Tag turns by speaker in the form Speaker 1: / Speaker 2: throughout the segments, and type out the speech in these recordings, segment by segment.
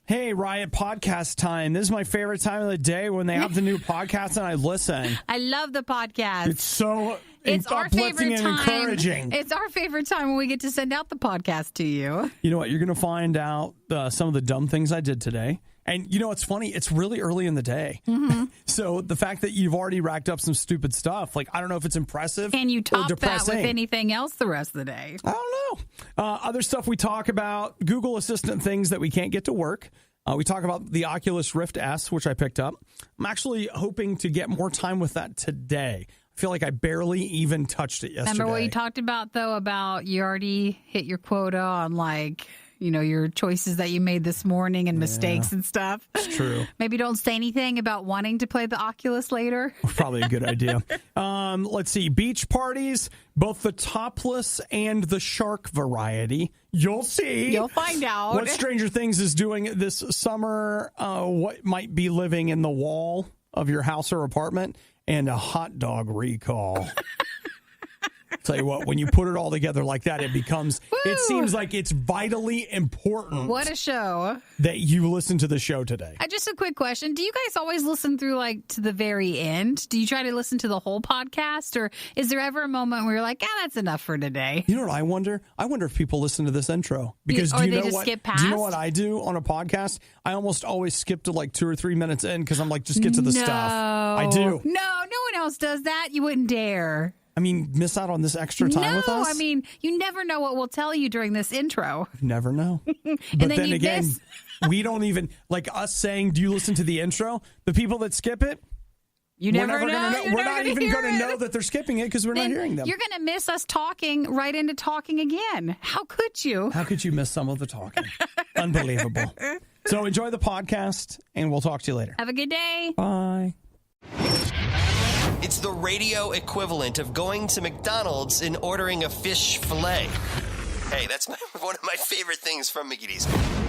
Speaker 1: Hey, Riot podcast time. This is my favorite time of the day when they have the new podcast and I listen.
Speaker 2: I love the podcast.
Speaker 1: It's so
Speaker 2: It's our
Speaker 1: uplifting
Speaker 2: favorite
Speaker 1: and
Speaker 2: time.
Speaker 1: encouraging.
Speaker 2: It's our favorite time when we get to send out the podcast to you.
Speaker 1: You know what? You're going to find out some of the dumb things I did today. And you know what's funny? It's really early in the day.
Speaker 2: Mm-hmm.
Speaker 1: So the fact that you've already racked up some stupid stuff, like, I don't know if it's impressive
Speaker 2: Can you
Speaker 1: or
Speaker 2: top that
Speaker 1: depressing.
Speaker 2: with anything else the rest of the day?
Speaker 1: I don't know. Other stuff we talk about, Google Assistant things that we can't get to work. We talk about the Oculus Rift S, which I picked up. I'm actually hoping to get more time with that today. I feel like I barely even touched it yesterday.
Speaker 2: Remember what you talked about, though, about you already hit your quota on, like, you know, your choices that you made this morning and mistakes and stuff.
Speaker 1: It's true.
Speaker 2: Maybe don't say anything about wanting to play the Oculus later.
Speaker 1: Probably a good idea. Let's see. Beach parties, both the topless and the shark variety. You'll see.
Speaker 2: You'll find out.
Speaker 1: What Stranger Things is doing this summer, what might be living in the wall of your house or apartment, and a hot dog recall. Tell you what, when you put it all together like that, it becomes, it seems like it's vitally important.
Speaker 2: What a show.
Speaker 1: That you listen to the show today.
Speaker 2: Just a quick question. Do you guys always listen through, like, to the very end? Do you try to listen to the whole podcast? Or is there ever a moment where you're like, that's enough for today?
Speaker 1: You know what I wonder? I wonder if people listen to this intro. Because
Speaker 2: or
Speaker 1: do you
Speaker 2: they
Speaker 1: know
Speaker 2: just
Speaker 1: what?
Speaker 2: skip past?
Speaker 1: Do you know what I do on a podcast? I almost always skip to like 2 or 3 minutes in because I'm like, just get to the stuff. I do.
Speaker 2: No one else does that. You wouldn't dare.
Speaker 1: I mean, miss out on this extra time with us?
Speaker 2: I mean, you never know what we'll tell you during this intro.
Speaker 1: You never know. But then again, we don't even, like us saying, do you listen to the intro? The people that skip it,
Speaker 2: you never know.
Speaker 1: We're not even going to know that they're skipping it because we're not hearing them.
Speaker 2: You're going to miss us talking right into talking again. How could you?
Speaker 1: How could you miss some of the talking? Unbelievable. So enjoy the podcast, and we'll talk to you later.
Speaker 2: Have a good day.
Speaker 1: Bye.
Speaker 3: It's the radio equivalent of going to McDonald's and ordering a fish fillet. Hey, that's one of my favorite things from McGee's.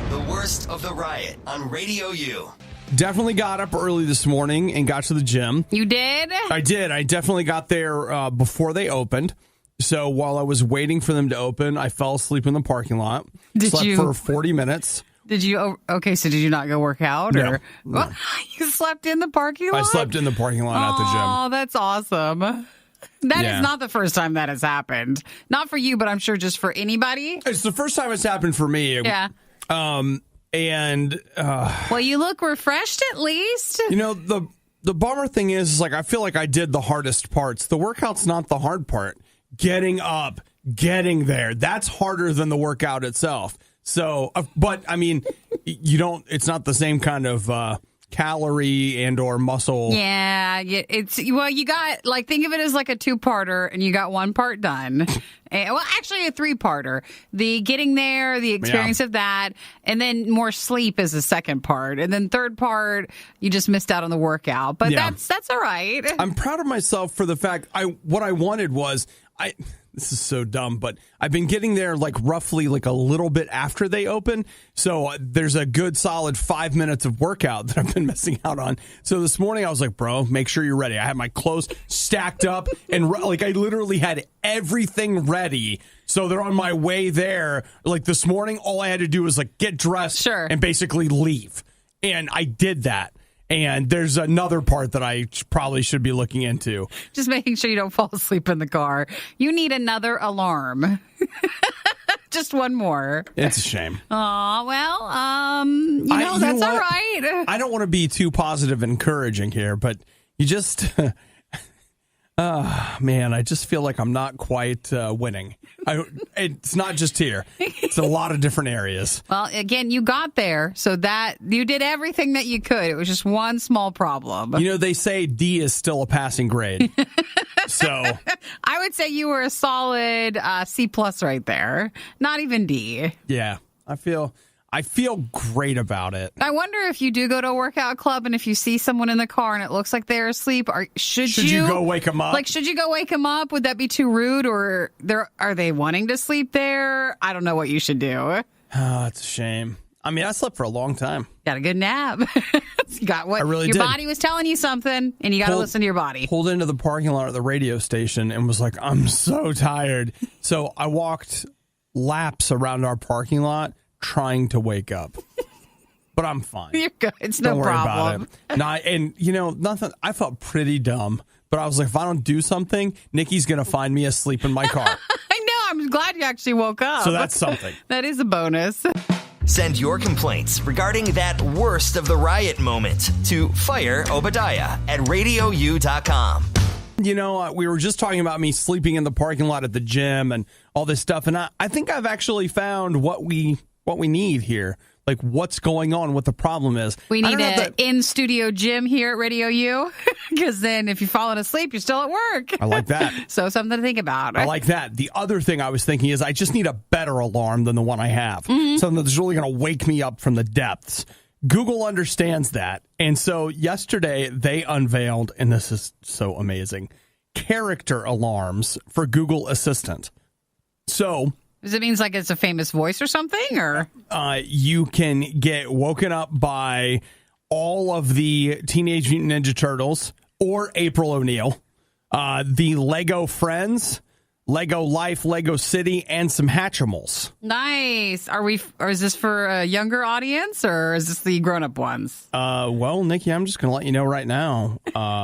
Speaker 3: The worst of the riot on RadioU.
Speaker 1: Definitely got up early this morning and got to the gym.
Speaker 2: You did?
Speaker 1: I did. I definitely got there before they opened. So while I was waiting for them to open, I fell asleep in the parking lot. Slept for 40 minutes.
Speaker 2: Did you? Okay, so did you not go work out?
Speaker 1: No,
Speaker 2: or
Speaker 1: no.
Speaker 2: You slept in the parking lot?
Speaker 1: I slept in the parking lot at the gym.
Speaker 2: Oh, that's awesome. That is not the first time that has happened. Not for you, but I'm sure just for anybody.
Speaker 1: It's the first time it's happened for me.
Speaker 2: Yeah.
Speaker 1: Well,
Speaker 2: you look refreshed at least.
Speaker 1: You know, the bummer thing is like I feel like I did the hardest parts. The workout's not the hard part. Getting up, getting there, that's harder than the workout itself. So, but I mean, it's not the same kind of calorie and or muscle.
Speaker 2: Yeah, you got, like, think of it as like a 2-parter and you got 1 part done. Actually a 3-parter. The getting there, the experience of that, and then more sleep is the second part. And then third part, you just missed out on the workout. But that's all right.
Speaker 1: I'm proud of myself for the fact what I wanted was this is so dumb, but I've been getting there like roughly like a little bit after they open. So there's a good solid 5 minutes of workout that I've been missing out on. So this morning I was like, bro, make sure you're ready. I had my clothes stacked up and like I literally had everything ready. So they're on my way there. Like this morning, all I had to do was like get dressed and basically leave. And I did that. And there's another part that I probably should be looking into.
Speaker 2: Just making sure you don't fall asleep in the car. You need another alarm. Just one more.
Speaker 1: It's a shame.
Speaker 2: Oh, well, that's all right.
Speaker 1: I don't want to be too positive and encouraging here, but you just... man, I just feel like I'm not quite winning. It's not just here. It's a lot of different areas.
Speaker 2: Well, again, you got there, so that you did everything that you could. It was just one small problem.
Speaker 1: You know, they say D is still a passing grade. So
Speaker 2: I would say you were a solid C+ right there. Not even D.
Speaker 1: Yeah, I feel great about it.
Speaker 2: I wonder if you do go to a workout club and if you see someone in the car and it looks like they're asleep, should you
Speaker 1: go wake them up?
Speaker 2: Like, should you go wake them up? Would that be too rude? Or are they wanting to sleep there? I don't know what you should do.
Speaker 1: Oh, it's a shame. I mean, I slept for a long time.
Speaker 2: Got a good nap. You got what?
Speaker 1: I really
Speaker 2: your
Speaker 1: did.
Speaker 2: Body was telling you something, and you got to listen to your body.
Speaker 1: Pulled into the parking lot at the radio station and was like, I'm so tired. So I walked laps around our parking lot trying to wake up. but I'm fine.
Speaker 2: You're good. It's
Speaker 1: Don't
Speaker 2: no
Speaker 1: worry
Speaker 2: problem.
Speaker 1: about it. And nothing. I felt pretty dumb, but I was like, if I don't do something, Nikki's gonna find me asleep in my car.
Speaker 2: I know. I'm glad you actually woke up.
Speaker 1: So that's something.
Speaker 2: That is a bonus.
Speaker 3: Send your complaints regarding that worst of the riot moment to Fire Obadiah at RadioU.com.
Speaker 1: We were just talking about me sleeping in the parking lot at the gym and all this stuff, and I think I've actually found what we need here. Like, what's going on, what the problem is.
Speaker 2: We need an in-studio gym here at Radio U, because then if you're falling asleep, you're still at work.
Speaker 1: I like that.
Speaker 2: So something to think about.
Speaker 1: I like that. The other thing I was thinking is I just need a better alarm than the one I have. Something that's really going to wake me up from the depths. Google understands that. And so yesterday they unveiled, and this is so amazing, character alarms for Google Assistant. So...
Speaker 2: Does it mean like it's a famous voice or something? Or
Speaker 1: you can get woken up by all of the Teenage Mutant Ninja Turtles or April O'Neil, the Lego Friends, Lego Life, Lego City, and some Hatchimals.
Speaker 2: Nice. Or is this for a younger audience, or is this the grown-up ones?
Speaker 1: Well, Nikki, I'm just going to let you know right now.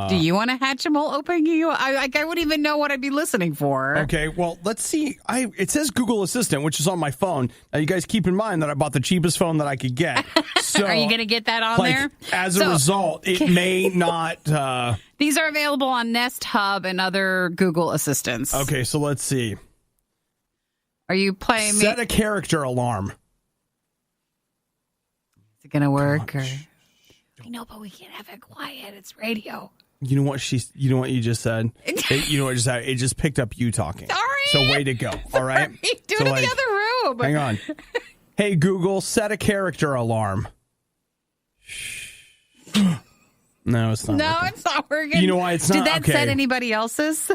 Speaker 2: Do you want a Hatchimal open? I wouldn't even know what I'd be listening for.
Speaker 1: Okay, well, let's see. It says Google Assistant, which is on my phone. Now, you guys keep in mind that I bought the cheapest phone that I could get. So,
Speaker 2: are you going to get that on there?
Speaker 1: As a result, it may not...
Speaker 2: These are available on Nest Hub and other Google Assistants.
Speaker 1: Okay, so let's see.
Speaker 2: Are you playing
Speaker 1: Set a character alarm.
Speaker 2: Is it going to work? I know, but we can't have it quiet. It's radio.
Speaker 1: You know what you just said? You know what just happened? It just picked up you talking.
Speaker 2: Sorry.
Speaker 1: So way to go. All right.
Speaker 2: Do it in the other room.
Speaker 1: Hang on. Hey, Google, set a character alarm. No, it's not.
Speaker 2: No,
Speaker 1: working.
Speaker 2: it's not working.
Speaker 1: You know why it's not?
Speaker 2: Did that set anybody else's?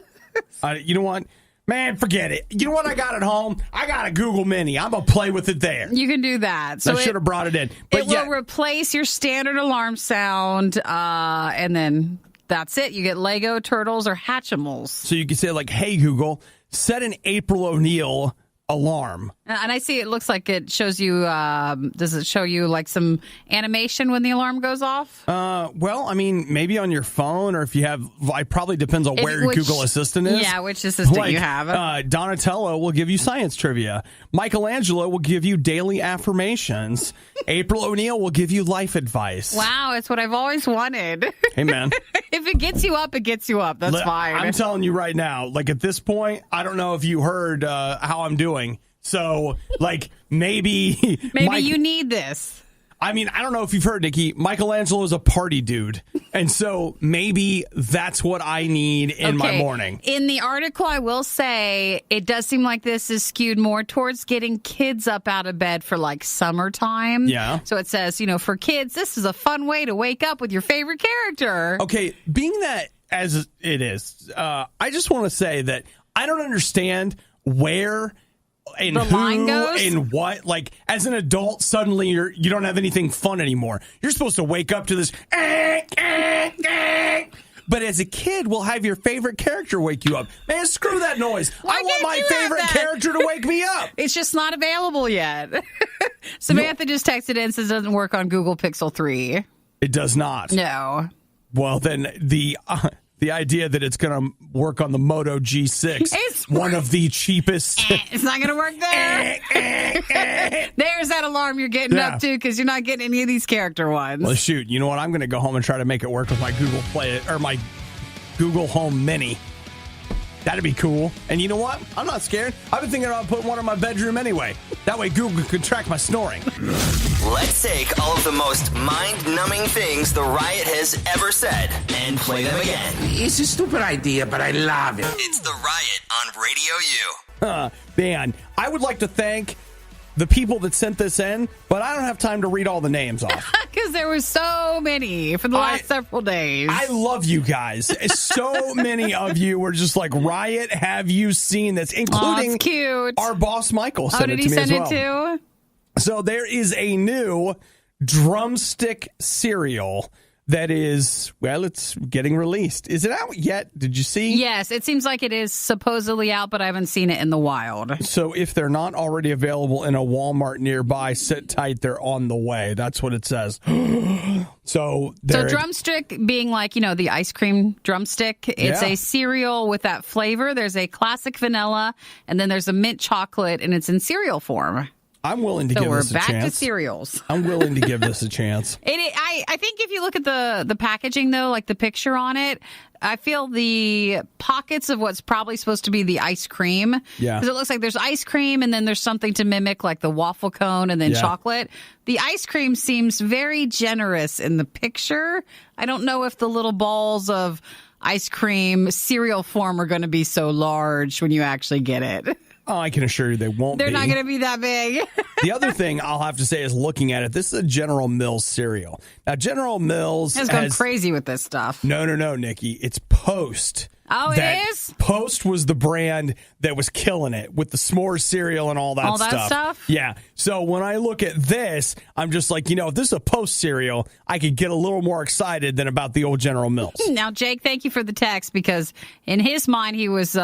Speaker 1: You know what? Man, forget it. You know what I got at home? I got a Google Mini. I'm going to play with it there.
Speaker 2: You can do that. So
Speaker 1: I should have brought it in. But
Speaker 2: it will replace your standard alarm sound, and then that's it. You get Lego, Turtles, or Hatchimals.
Speaker 1: So you can say, like, hey, Google, set an April O'Neil alarm.
Speaker 2: And I see it looks like it shows you, does it show you like some animation when the alarm goes off?
Speaker 1: Well, I mean, maybe on your phone, or if you have, it probably depends on where your Google Assistant is.
Speaker 2: Yeah, which assistant you have.
Speaker 1: Donatello will give you science trivia. Michelangelo will give you daily affirmations. April O'Neil will give you life advice.
Speaker 2: Wow, it's what I've always wanted.
Speaker 1: Hey, man.
Speaker 2: If it gets you up, it gets you up. That's fine.
Speaker 1: I'm telling you right now, like at this point, I don't know if you heard how I'm doing. So, like, maybe
Speaker 2: you need this.
Speaker 1: I mean, I don't know if you've heard, Nikki, Michelangelo is a party dude. And so maybe that's what I need in my morning.
Speaker 2: In the article, I will say it does seem like this is skewed more towards getting kids up out of bed for like summertime.
Speaker 1: Yeah.
Speaker 2: So it says, for kids, this is a fun way to wake up with your favorite character.
Speaker 1: Okay. Being that as it is, I just want to say that I don't understand where and
Speaker 2: the line goes?
Speaker 1: And what. Like, as an adult, suddenly you don't have anything fun anymore. You're supposed to wake up to this. But as a kid, we'll have your favorite character wake you up. Man, screw that noise. I want my favorite character to wake me up.
Speaker 2: It's just not available yet. Samantha just texted in and says it doesn't work on Google Pixel 3.
Speaker 1: It does not.
Speaker 2: No.
Speaker 1: Well, then the idea that it's going to work on the Moto G6, one of the cheapest.
Speaker 2: It's not going to work there. There's that alarm you're getting up to because you're not getting any of these character ones.
Speaker 1: Well, shoot. You know what? I'm going to go home and try to make it work with my Google Play or my Google Home Mini. That'd be cool. And you know what? I'm not scared. I've been thinking about putting one in my bedroom anyway. That way Google could track my snoring.
Speaker 3: Let's take all of the most mind-numbing things the Riot has ever said and play them again.
Speaker 4: It's a stupid idea, but I love it.
Speaker 3: It's the Riot on Radio U.
Speaker 1: Man, I would like to thank the people that sent this in, but I don't have time to read all the names off.
Speaker 2: Because there were so many for the last several days.
Speaker 1: I love you guys. So many of you were just like, Riot, have you seen this? Including
Speaker 2: cute.
Speaker 1: Our boss, Michael, sent it to me as well.
Speaker 2: Did he send it to?
Speaker 1: So there is a new Drumstick cereal that is, well, it's getting released. Is it out yet? Did you see?
Speaker 2: Yes, it seems like it is supposedly out, but I haven't seen it in the wild.
Speaker 1: So if they're not already available in a Walmart nearby, sit tight. They're on the way. That's what it says. So Drumstick being like, the ice cream drumstick. It's a cereal with that flavor. There's a classic vanilla, and then there's a mint chocolate, and it's in cereal form. I'm willing to give this a chance.
Speaker 2: So we're back to cereals.
Speaker 1: I'm willing to give this a chance.
Speaker 2: I think if you look at the packaging, though, like the picture on it, I feel the pockets of what's probably supposed to be the ice cream.
Speaker 1: Yeah.
Speaker 2: Because it looks like there's ice cream and then there's something to mimic like the waffle cone and then chocolate. The ice cream seems very generous in the picture. I don't know if the little balls of ice cream cereal form are going to be so large when you actually get it.
Speaker 1: Oh, I can assure you they won't be.
Speaker 2: They're not going to be that big.
Speaker 1: The other thing I'll have to say is looking at it, this is a General Mills cereal. Now, General Mills
Speaker 2: has gone crazy with this stuff.
Speaker 1: No, Nikki. It's Post.
Speaker 2: Oh, it is?
Speaker 1: Post was the brand that was killing it with the s'mores cereal and all that stuff. Yeah. So when I look at this, I'm just like, if this is a Post cereal, I could get a little more excited than about the old General Mills.
Speaker 2: Now, Jake, thank you for the text, because in his mind, he was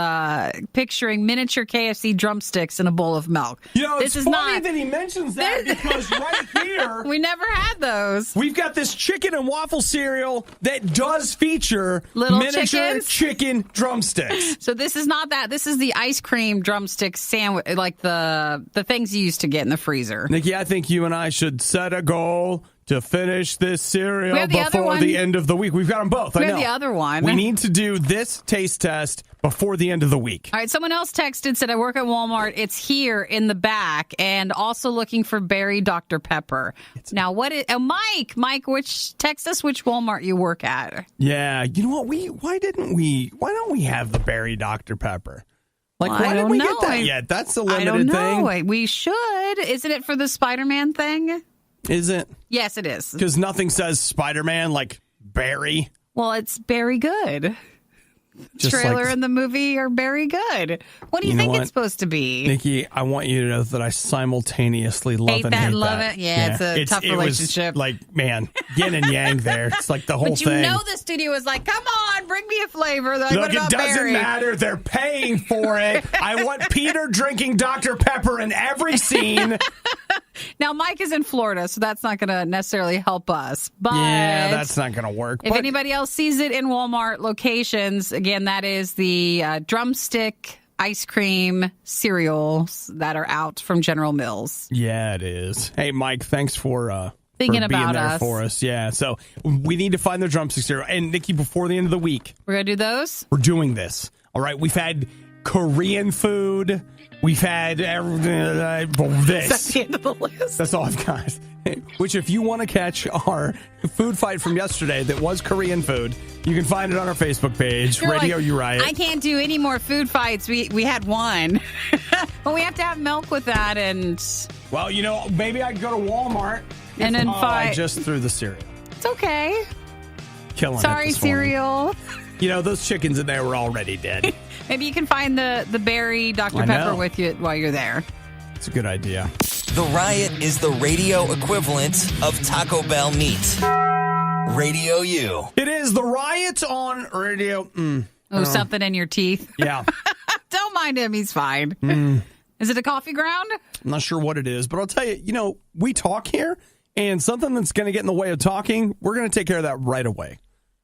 Speaker 2: picturing miniature KFC drumsticks in a bowl of milk.
Speaker 1: It's funny that he mentions that because right here...
Speaker 2: We never had those.
Speaker 1: We've got this chicken and waffle cereal that does feature
Speaker 2: little
Speaker 1: miniature chicken drumsticks.
Speaker 2: So this is not that. This is the ice cream drumstick sandwich, like the things you used to get in the freezer.
Speaker 1: Nikki, I think you and I should set a goal to finish this cereal before the end of the week. We've got them both.
Speaker 2: We have the other one.
Speaker 1: We need to do this taste test before the end of the week.
Speaker 2: All right. Someone else texted, said, I work at Walmart. It's here in the back, and also looking for berry Dr. Pepper. Now, what is... Mike, text us which Walmart you work at.
Speaker 1: Yeah. You know what? Why don't we have the berry Dr. Pepper? Why didn't we get that yet? That's a limited thing.
Speaker 2: We should. Isn't it for the Spider-Man thing?
Speaker 1: Is it?
Speaker 2: Yes, it is.
Speaker 1: Because nothing says Spider-Man like Barry.
Speaker 2: Well, it's very good. Trailer and the movie are very good. What do you think it's supposed to be?
Speaker 1: Nikki, I want you to know that I simultaneously love and hate that.
Speaker 2: Love it. Yeah, it's a tough relationship.
Speaker 1: It was yin and yang there. It's like the whole thing.
Speaker 2: But the studio was like, come on, bring me a flavor. Like,
Speaker 1: look, it doesn't matter. They're paying for it. I want Peter drinking Dr. Pepper in every scene.
Speaker 2: Now, Mike is in Florida, so that's not going to necessarily help us. But
Speaker 1: yeah, that's not going to work.
Speaker 2: If anybody else sees it in Walmart locations, again, that is the Drumstick ice cream cereals that are out from General Mills.
Speaker 1: Yeah, it is. Hey, Mike, thanks for
Speaker 2: thinking
Speaker 1: being
Speaker 2: about
Speaker 1: there
Speaker 2: us.
Speaker 1: For us. Yeah, so we need to find the Drumstick cereal. And, Nikki, before the end of the week,
Speaker 2: we're going to do those?
Speaker 1: We're doing this. All right, we've had Korean food. We've had this.
Speaker 2: That's the end of the list.
Speaker 1: That's all I've got. Which, if you want to catch our food fight from yesterday that was Korean food, you can find it on our Facebook page, RadioU RIOT.
Speaker 2: I can't do any more food fights. We had one. But we have to have milk with that. And
Speaker 1: well, maybe I could go to Walmart.
Speaker 2: And then fight.
Speaker 1: I just threw the cereal.
Speaker 2: It's okay.
Speaker 1: Killing it.
Speaker 2: Sorry, cereal.
Speaker 1: Those chickens in there were already dead.
Speaker 2: Maybe you can find the berry Dr. Pepper with you while you're there.
Speaker 1: It's a good idea.
Speaker 3: The Riot is the radio equivalent of Taco Bell meat. RadioU.
Speaker 1: It is the Riot on radio.
Speaker 2: Something in your teeth?
Speaker 1: Yeah.
Speaker 2: Don't mind him. He's fine. Is it a coffee ground?
Speaker 1: I'm not sure what it is, but I'll tell you, we talk here, and something that's going to get in the way of talking, we're going to take care of that right away.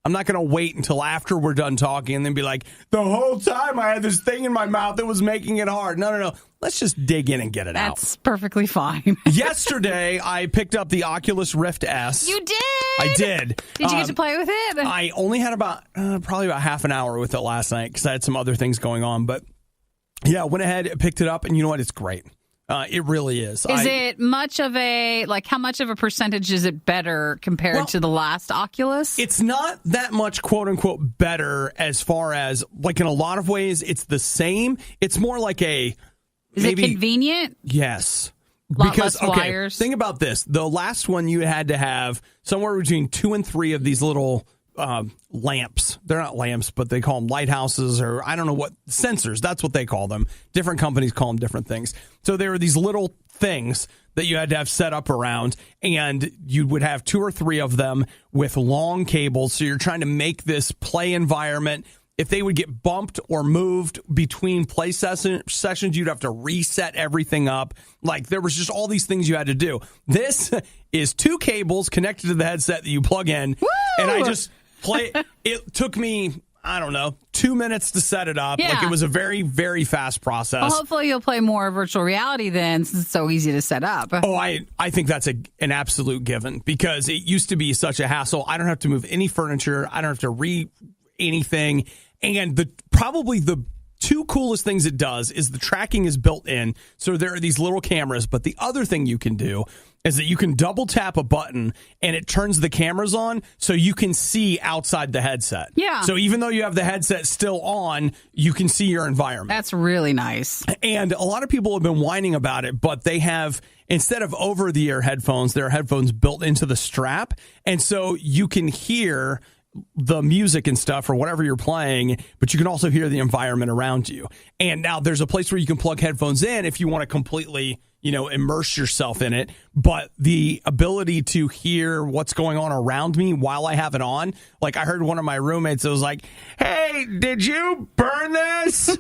Speaker 1: I'm not going to wait until after we're done talking and then be like, the whole time I had this thing in my mouth that was making it hard. No. Let's just dig in and get it out.
Speaker 2: That's perfectly fine.
Speaker 1: Yesterday, I picked up the Oculus Rift S.
Speaker 2: You did?
Speaker 1: I did.
Speaker 2: Did you get to play with it?
Speaker 1: I only had probably about half an hour with it last night because I had some other things going on. But yeah, went ahead, picked it up, and you know what? It's great. It really is.
Speaker 2: Is it much of how much of a percentage is it better compared to the last Oculus?
Speaker 1: It's not that much, quote unquote, better as far as, in a lot of ways, it's the same. It's more like Is
Speaker 2: it convenient?
Speaker 1: Yes.
Speaker 2: Less wires.
Speaker 1: Think about this. The last one, you had to have somewhere between 2 and 3 of these little lamps. They're not lamps, but they call them lighthouses, or I don't know what, sensors. That's what they call them. Different companies call them different things. So there were these little things that you had to have set up around, and you would have 2 or 3 of them with long cables. So you're trying to make this play environment. If they would get bumped or moved between play sessions, you'd have to reset everything up. Like, there was just all these things you had to do. This is 2 cables connected to the headset that you plug in.
Speaker 2: Woo!
Speaker 1: And I just play. It took me, I don't know, 2 minutes to set it up.
Speaker 2: Yeah.
Speaker 1: Like, it was a very, very fast process.
Speaker 2: Well, hopefully you'll play more virtual reality then, since it's so easy to set up.
Speaker 1: Oh, I think that's an absolute given, because it used to be such a hassle. I don't have to move any furniture. I don't have to anything. And probably the 2 coolest things it does is the tracking is built in. So there are these little cameras. But the other thing you can do is that you can double tap a button and it turns the cameras on so you can see outside the headset.
Speaker 2: Yeah.
Speaker 1: So even though you have the headset still on, you can see your environment.
Speaker 2: That's really nice.
Speaker 1: And a lot of people have been whining about it, but they have, instead of over-the-ear headphones, there are headphones built into the strap. And so you can hear the music and stuff or whatever you're playing, but you can also hear the environment around you. And now there's a place where you can plug headphones in if you want to completely, immerse yourself in it. But the ability to hear what's going on around me while I have it on, like I heard one of my roommates, it was like, "Hey, did you burn this?"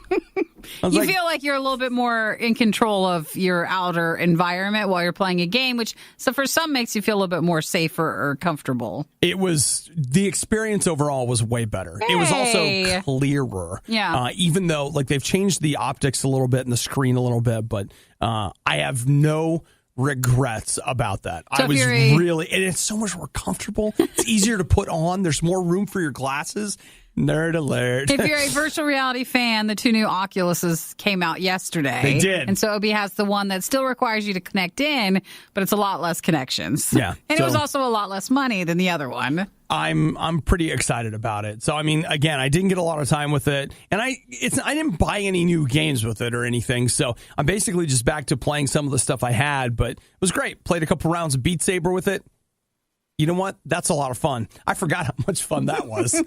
Speaker 2: You feel like you're a little bit more in control of your outer environment while you're playing a game, which so for some makes you feel a little bit more safer or comfortable.
Speaker 1: The experience overall was way better.
Speaker 2: Hey.
Speaker 1: It was also clearer.
Speaker 2: Yeah.
Speaker 1: Even though they've changed the optics a little bit and the screen a little bit, but I have no regrets about that.
Speaker 2: So
Speaker 1: I was really, and it's so much more comfortable. It's easier to put on. There's more room for your glasses. Nerd alert.
Speaker 2: If you're a virtual reality fan, the 2 new Oculuses came out yesterday.
Speaker 1: They did.
Speaker 2: And so Obi has the one that still requires you to connect in, but it's a lot less connections.
Speaker 1: Yeah.
Speaker 2: And it was also a lot less money than the other one.
Speaker 1: I'm pretty excited about it. So, I mean, again, I didn't get a lot of time with it, and I didn't buy any new games with it or anything. So I'm basically just back to playing some of the stuff I had, but it was great. Played a couple rounds of Beat Saber with it. You know what? That's a lot of fun. I forgot how much fun that was.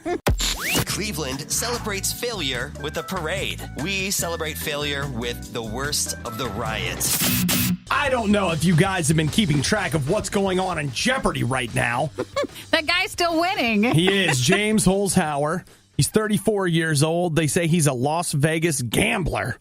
Speaker 3: Cleveland celebrates failure with a parade. We celebrate failure with the worst of the riots.
Speaker 1: I don't know if you guys have been keeping track of what's going on in Jeopardy right now.
Speaker 2: That guy's still winning.
Speaker 1: He is James Holzhauer. He's 34 years old. They say he's a Las Vegas gambler.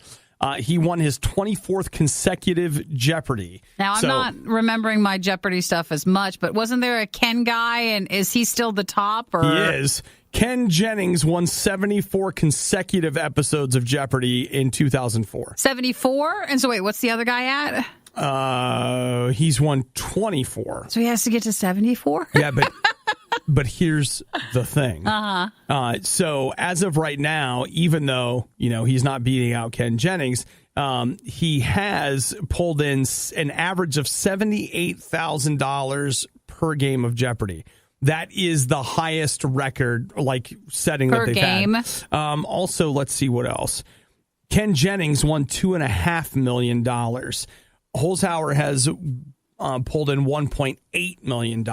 Speaker 1: He won his 24th consecutive Jeopardy.
Speaker 2: Now, I'm not remembering my Jeopardy stuff as much, but wasn't there a Ken guy, and is he still the top? Or?
Speaker 1: He is. Ken Jennings won 74 consecutive episodes of Jeopardy in 2004.
Speaker 2: 74? And so, wait, what's the other guy at?
Speaker 1: He's won 24.
Speaker 2: So he has to get to 74?
Speaker 1: Yeah, but here's the thing. So as of right now, even though, he's not beating out Ken Jennings, he has pulled in an average of $78,000 per game of Jeopardy. That is the highest record, setting that they've
Speaker 2: game.
Speaker 1: had. Also, let's see what else. Ken Jennings won $2.5 million. Holzhauer has pulled in $1.8 million.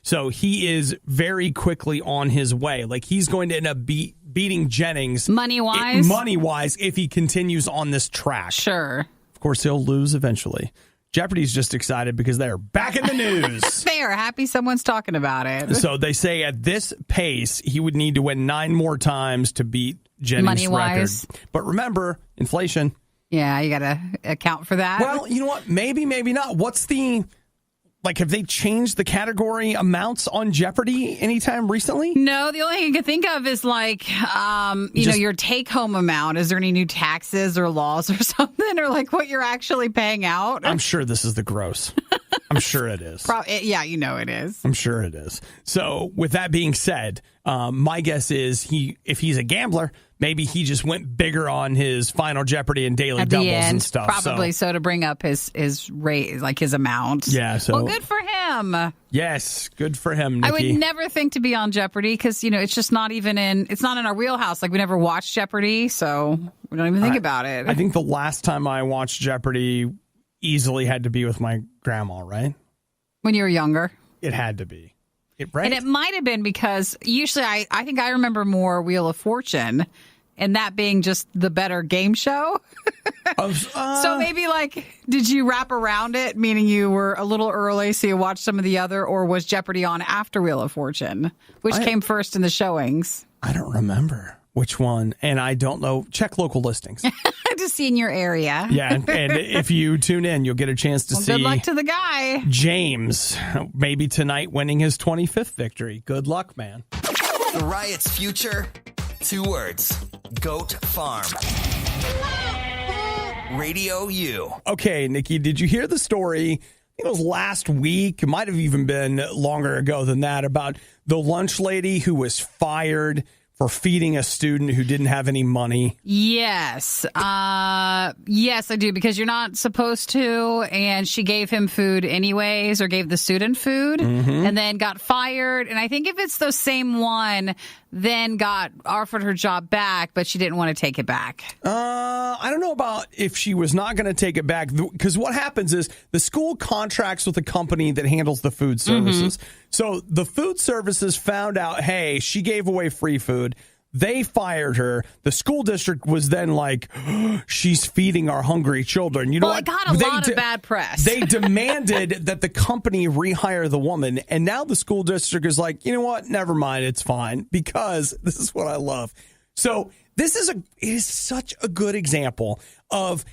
Speaker 1: So he is very quickly on his way. He's going to end up beating Jennings money-wise if he continues on this track.
Speaker 2: Sure.
Speaker 1: Of course, he'll lose eventually. Jeopardy's just excited because they're back in the news.
Speaker 2: They are happy someone's talking about it.
Speaker 1: So they say at this pace, he would need to win 9 more times to beat Jennings' record. But remember, inflation.
Speaker 2: Yeah, you got to account for that.
Speaker 1: Well, you know what? Maybe, maybe not. What's the... have they changed the category amounts on Jeopardy anytime recently?
Speaker 2: No, the only thing I can think of is your take-home amount. Is there any new taxes or laws or something? Or what you're actually paying out?
Speaker 1: I'm sure this is the gross. I'm sure it is.
Speaker 2: Yeah, it is.
Speaker 1: I'm sure it is. So with that being said, my guess is if he's a gambler, maybe he just went bigger on his Final Jeopardy and daily doubles and stuff.
Speaker 2: Probably so to bring up his rate, his amount.
Speaker 1: Yeah. So
Speaker 2: well, good for him.
Speaker 1: Yes, good for him, Nikki.
Speaker 2: I would never think to be on Jeopardy because it's just not even it's not in our wheelhouse. We never watched Jeopardy, so we don't even think about it.
Speaker 1: I think the last time I watched Jeopardy easily had to be with my grandma, right?
Speaker 2: When you were younger.
Speaker 1: It had to be. Right?
Speaker 2: And it might have been because usually I think I remember more Wheel of Fortune, and that being just the better game show. So maybe did you wrap around it, meaning you were a little early, so you watched some of the other, or was Jeopardy on after Wheel of Fortune? Which came first in the showings?
Speaker 1: I don't remember which one, and I don't know. Check local listings.
Speaker 2: Just see in your area.
Speaker 1: Yeah, and if you tune in, you'll get a chance to see.
Speaker 2: Good luck to the guy.
Speaker 1: James, maybe tonight winning his 25th victory. Good luck, man.
Speaker 3: The Riot's future, 2 words. Goat Farm. RadioU.
Speaker 1: Okay, Nikki, did you hear the story? I think it was last week. It might have even been longer ago than that, about the lunch lady who was fired for feeding a student who didn't have any money.
Speaker 2: Yes. Yes, I do, because you're not supposed to. And she gave him food anyways, or gave the student food, and then got fired. And I think if it's the same one, then got offered her job back, but she didn't want to take it back.
Speaker 1: I don't know about if she was not going to take it back, because what happens is the school contracts with a company that handles the food services. So the food services found out, hey, she gave away free food. They fired her. The school district was then like, she's feeding our hungry children. You know,
Speaker 2: it got a lot of bad press.
Speaker 1: They demanded that the company rehire the woman. And now the school district is like, you know what? Never mind. It's fine. Because this is what I love. So it is such a good example of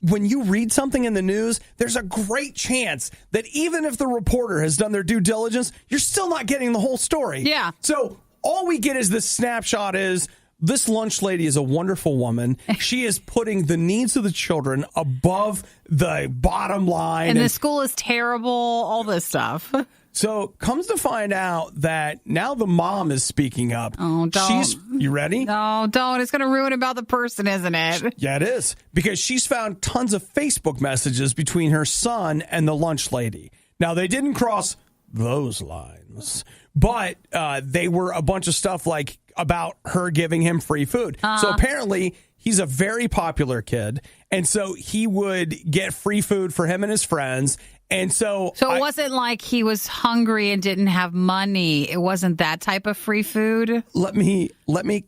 Speaker 1: when you read something in the news, there's a great chance that even if the reporter has done their due diligence, you're still not getting the whole story.
Speaker 2: Yeah.
Speaker 1: So all we get is this snapshot is this lunch lady is a wonderful woman. She is putting the needs of the children above the bottom line.
Speaker 2: And the school is terrible, all this stuff.
Speaker 1: So comes to find out that now the mom is speaking up.
Speaker 2: Oh, don't.
Speaker 1: You ready?
Speaker 2: No, don't. It's going to ruin about the person, isn't it?
Speaker 1: Yeah, it is. Because she's found tons of Facebook messages between her son and the lunch lady. Now, they didn't cross those lines, but they were a bunch of stuff like about her giving him free food. So apparently he's a very popular kid. And so he would get free food for him and his friends. And so
Speaker 2: it wasn't like he was hungry and didn't have money. It wasn't that type of free food.
Speaker 1: Let me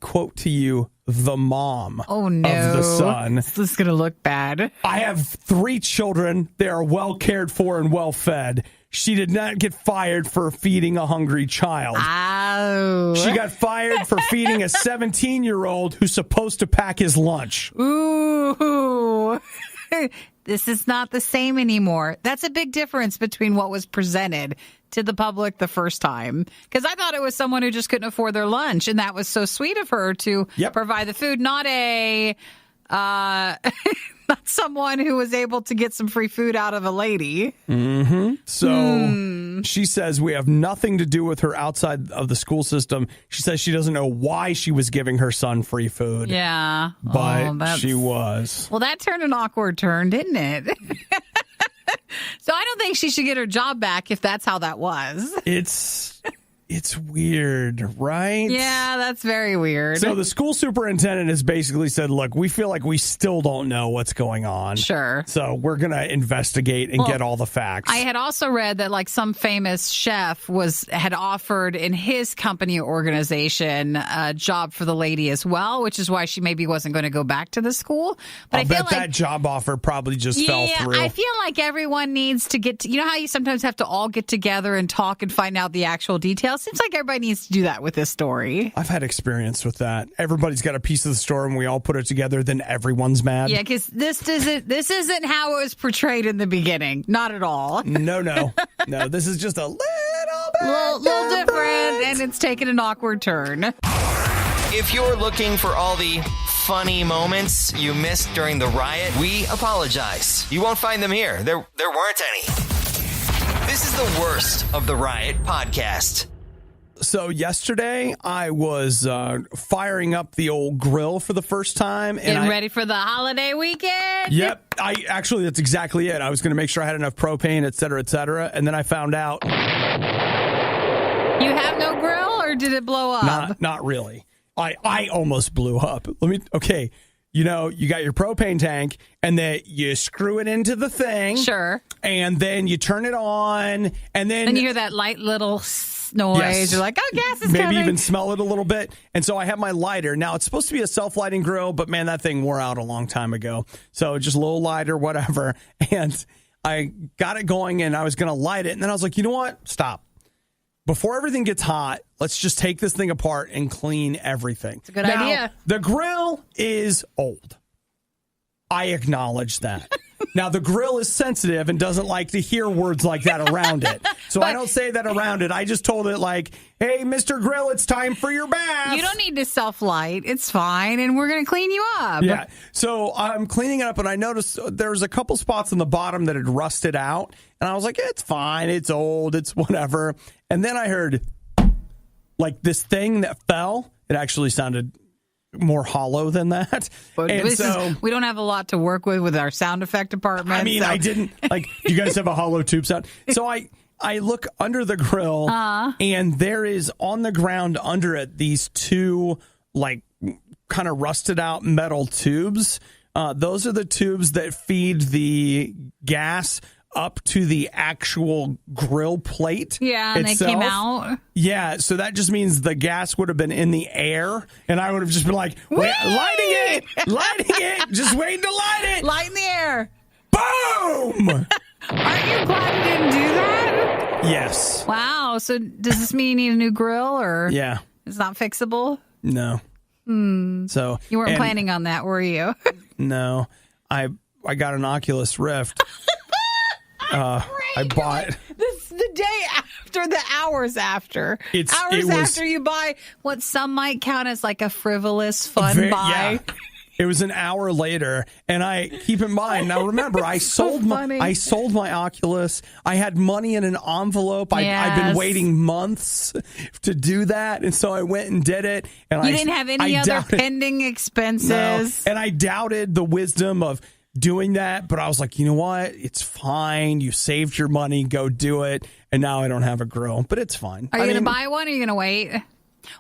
Speaker 1: quote to you the mom
Speaker 2: of the
Speaker 1: son.
Speaker 2: This is going to look bad.
Speaker 1: I have 3 children. They are well cared for and well fed. She did not get fired for feeding a hungry child.
Speaker 2: Oh.
Speaker 1: She got fired for feeding a 17-year-old who's supposed to pack his lunch.
Speaker 2: Ooh. This is not the same anymore. That's a big difference between what was presented to the public the first time. Because I thought it was someone who just couldn't afford their lunch, and that was so sweet of her to provide the food, not not someone who was able to get some free food out of a lady.
Speaker 1: So she says we have nothing to do with her outside of the school system. She says she doesn't know why she was giving her son free food.
Speaker 2: Yeah.
Speaker 1: But she was.
Speaker 2: Well, that turned an awkward turn, didn't it? So I don't think she should get her job back if that's how that was.
Speaker 1: It's weird, right?
Speaker 2: Yeah, that's very weird.
Speaker 1: So the school superintendent has basically said, look, we feel like we still don't know what's going on.
Speaker 2: Sure.
Speaker 1: So we're going to investigate and get all the facts.
Speaker 2: I had also read that some famous chef had offered in his company or organization a job for the lady as well, which is why she maybe wasn't going to go back to the school. But I feel
Speaker 1: bet that job offer probably just fell through.
Speaker 2: I feel like everyone needs to get to, you know how you sometimes have to all get together and talk and find out the actual details? Seems like everybody needs to do that with this story.
Speaker 1: I've had experience with that. Everybody's got a piece of the story and we all put it together, then everyone's mad.
Speaker 2: Yeah, because this isn't how it was portrayed in the beginning. Not at all.
Speaker 1: No. This is just a little
Speaker 2: different, and it's taken an awkward turn.
Speaker 3: If you're looking for all the funny moments you missed during the riot, we apologize. You won't find them here. There weren't any. This is the worst of the Riot podcast.
Speaker 1: So yesterday, I was firing up the old grill for the first time. And
Speaker 2: Getting ready for the holiday weekend?
Speaker 1: Yep. That's exactly it. I was going to make sure I had enough propane, et cetera, et cetera. And then I found out.
Speaker 2: You have no grill, or did it blow up?
Speaker 1: Not really. I almost blew up. Okay. You know, you got your propane tank, and then you screw it into the thing.
Speaker 2: Sure.
Speaker 1: And then you turn it on, and then
Speaker 2: you hear that light little noise.
Speaker 1: Yes.
Speaker 2: You're like, oh, gas is
Speaker 1: Maybe
Speaker 2: coming.
Speaker 1: even smell it a little bit. And so I have my lighter. Now, it's supposed to be a self-lighting grill, but man, that thing wore out a long time ago. So just a little lighter, whatever. And I got it going and I was going to light it. And then I was like, you know what? Stop. Before everything gets hot, let's just take this thing apart and clean everything.
Speaker 2: It's a good idea.
Speaker 1: The grill is old. I acknowledge that. Now, the grill is sensitive and doesn't like to hear words like that around it. So I don't say that around it. I just told it like, hey, Mr. Grill, it's time for your bath.
Speaker 2: You don't need to self-light. It's fine, and we're going to clean you up.
Speaker 1: Yeah. So I'm cleaning it up, and I noticed there's a couple spots on the bottom that had rusted out. And I was like, it's fine. It's old. It's whatever. And then I heard like this thing that fell. It actually sounded more hollow than that.
Speaker 2: But we don't have a lot to work with our sound effect department.
Speaker 1: I mean,
Speaker 2: so.
Speaker 1: I didn't like. You guys have a hollow tube sound. So I look under the grill, and there is on the ground under it these two like kind of rusted out metal tubes. Those are the tubes that feed the gas up to the actual grill plate.
Speaker 2: Yeah, and
Speaker 1: itself.
Speaker 2: they came out.
Speaker 1: Yeah, so that just means the gas would have been in the air, and I would have just been like, lighting it, just waiting to light it.
Speaker 2: Light in the air.
Speaker 1: Boom!
Speaker 2: Aren't you glad you didn't do that?
Speaker 1: Yes.
Speaker 2: Wow. So does this mean you need a new grill, or
Speaker 1: Yeah.
Speaker 2: it's not fixable?
Speaker 1: No. So
Speaker 2: You weren't planning on that, were you?
Speaker 1: No, I got an Oculus Rift. I bought.
Speaker 2: This the day after, the hours after. Hours after you buy what some might count as like a frivolous fun buy.
Speaker 1: Yeah. It was an hour later, and I keep in mind now. Remember, I sold my Oculus. I had money in an envelope. I've been waiting months to do that, and so I went and did it. And
Speaker 2: you didn't have any other pending expenses.
Speaker 1: No, and I doubted the wisdom of doing that, but I was like, you know what? It's fine. You saved your money. Go do it. And now I don't have a grill, but it's fine.
Speaker 2: Are you going to buy one, or are you going to wait?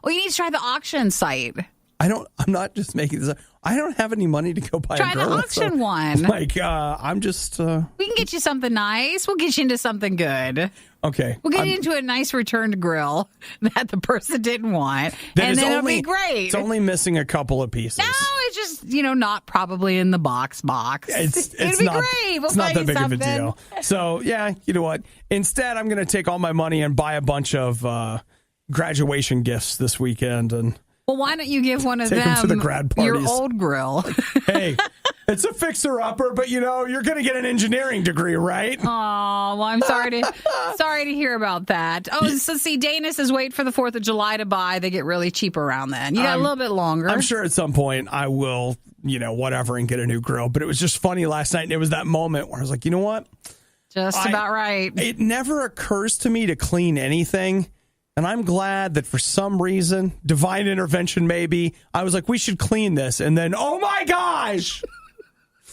Speaker 2: Well, you need to try the auction site.
Speaker 1: I'm not just making this up. I don't have any money to go buy
Speaker 2: Try
Speaker 1: a grill.
Speaker 2: the auction one.
Speaker 1: Like, I'm just...
Speaker 2: we can get you something nice. We'll get you into something good.
Speaker 1: Okay.
Speaker 2: We'll get you into a nice returned grill that the person didn't want. And then it'll be great.
Speaker 1: It's only missing a couple of pieces.
Speaker 2: No, it's just, not probably in the box.
Speaker 1: It'll
Speaker 2: be
Speaker 1: not,
Speaker 2: great. We'll
Speaker 1: it's not
Speaker 2: find
Speaker 1: that
Speaker 2: you
Speaker 1: big
Speaker 2: something.
Speaker 1: of a deal. So, yeah, you know what? Instead, I'm going to take all my money and buy a bunch of graduation gifts this weekend and...
Speaker 2: Well, why don't you give one of
Speaker 1: Take them to the grad
Speaker 2: your
Speaker 1: parties.
Speaker 2: old grill?
Speaker 1: Hey, it's a fixer-upper, but, you're going to get an engineering degree, right?
Speaker 2: Oh, well, I'm sorry to hear about that. Oh, so see, Dana says wait for the 4th of July to buy. They get really cheap around then. You got a little bit longer.
Speaker 1: I'm sure at some point I will, whatever, and get a new grill. But it was just funny last night, and it was that moment where I was like, you know what?
Speaker 2: Just about right.
Speaker 1: It never occurs to me to clean anything. And I'm glad that for some reason, divine intervention maybe, I was like, we should clean this. And then, oh my gosh!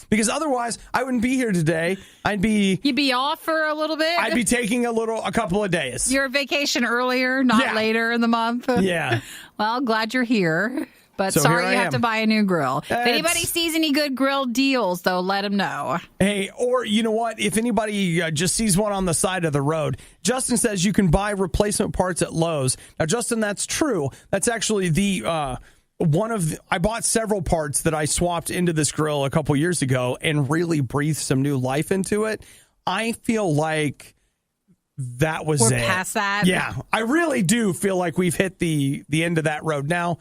Speaker 1: Because otherwise, I wouldn't be here today. You'd
Speaker 2: be off for a little bit?
Speaker 1: I'd be taking a couple of days.
Speaker 2: Your vacation earlier, not later in the month?
Speaker 1: Yeah.
Speaker 2: Well, glad you're here. But
Speaker 1: So
Speaker 2: sorry
Speaker 1: here
Speaker 2: you
Speaker 1: I
Speaker 2: have
Speaker 1: am.
Speaker 2: to buy a new grill. If anybody sees any good grill deals, though, let them know.
Speaker 1: Hey, or you know what? If anybody just sees one on the side of the road, Justin says you can buy replacement parts at Lowe's. Now, Justin, that's true. That's actually I bought several parts that I swapped into this grill a couple years ago and really breathed some new life into it. I feel like that was
Speaker 2: We're
Speaker 1: it.
Speaker 2: past that.
Speaker 1: Yeah, I really do feel like we've hit the end of that road. Now,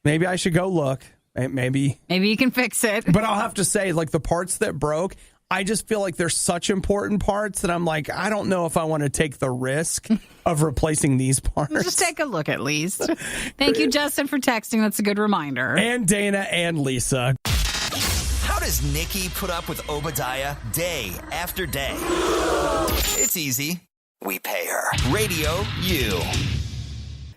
Speaker 1: maybe I should go look. Maybe
Speaker 2: you can fix it.
Speaker 1: But I'll have to say, like, the parts that broke, I just feel like they're such important parts that I'm like, I don't know if I want to take the risk of replacing these parts.
Speaker 2: Just take a look at least. Thank you, Justin, for texting. That's a good reminder.
Speaker 1: And Dana and Lisa.
Speaker 3: How does Nikki put up with Obadiah day after day? It's easy. We pay her. Radio U.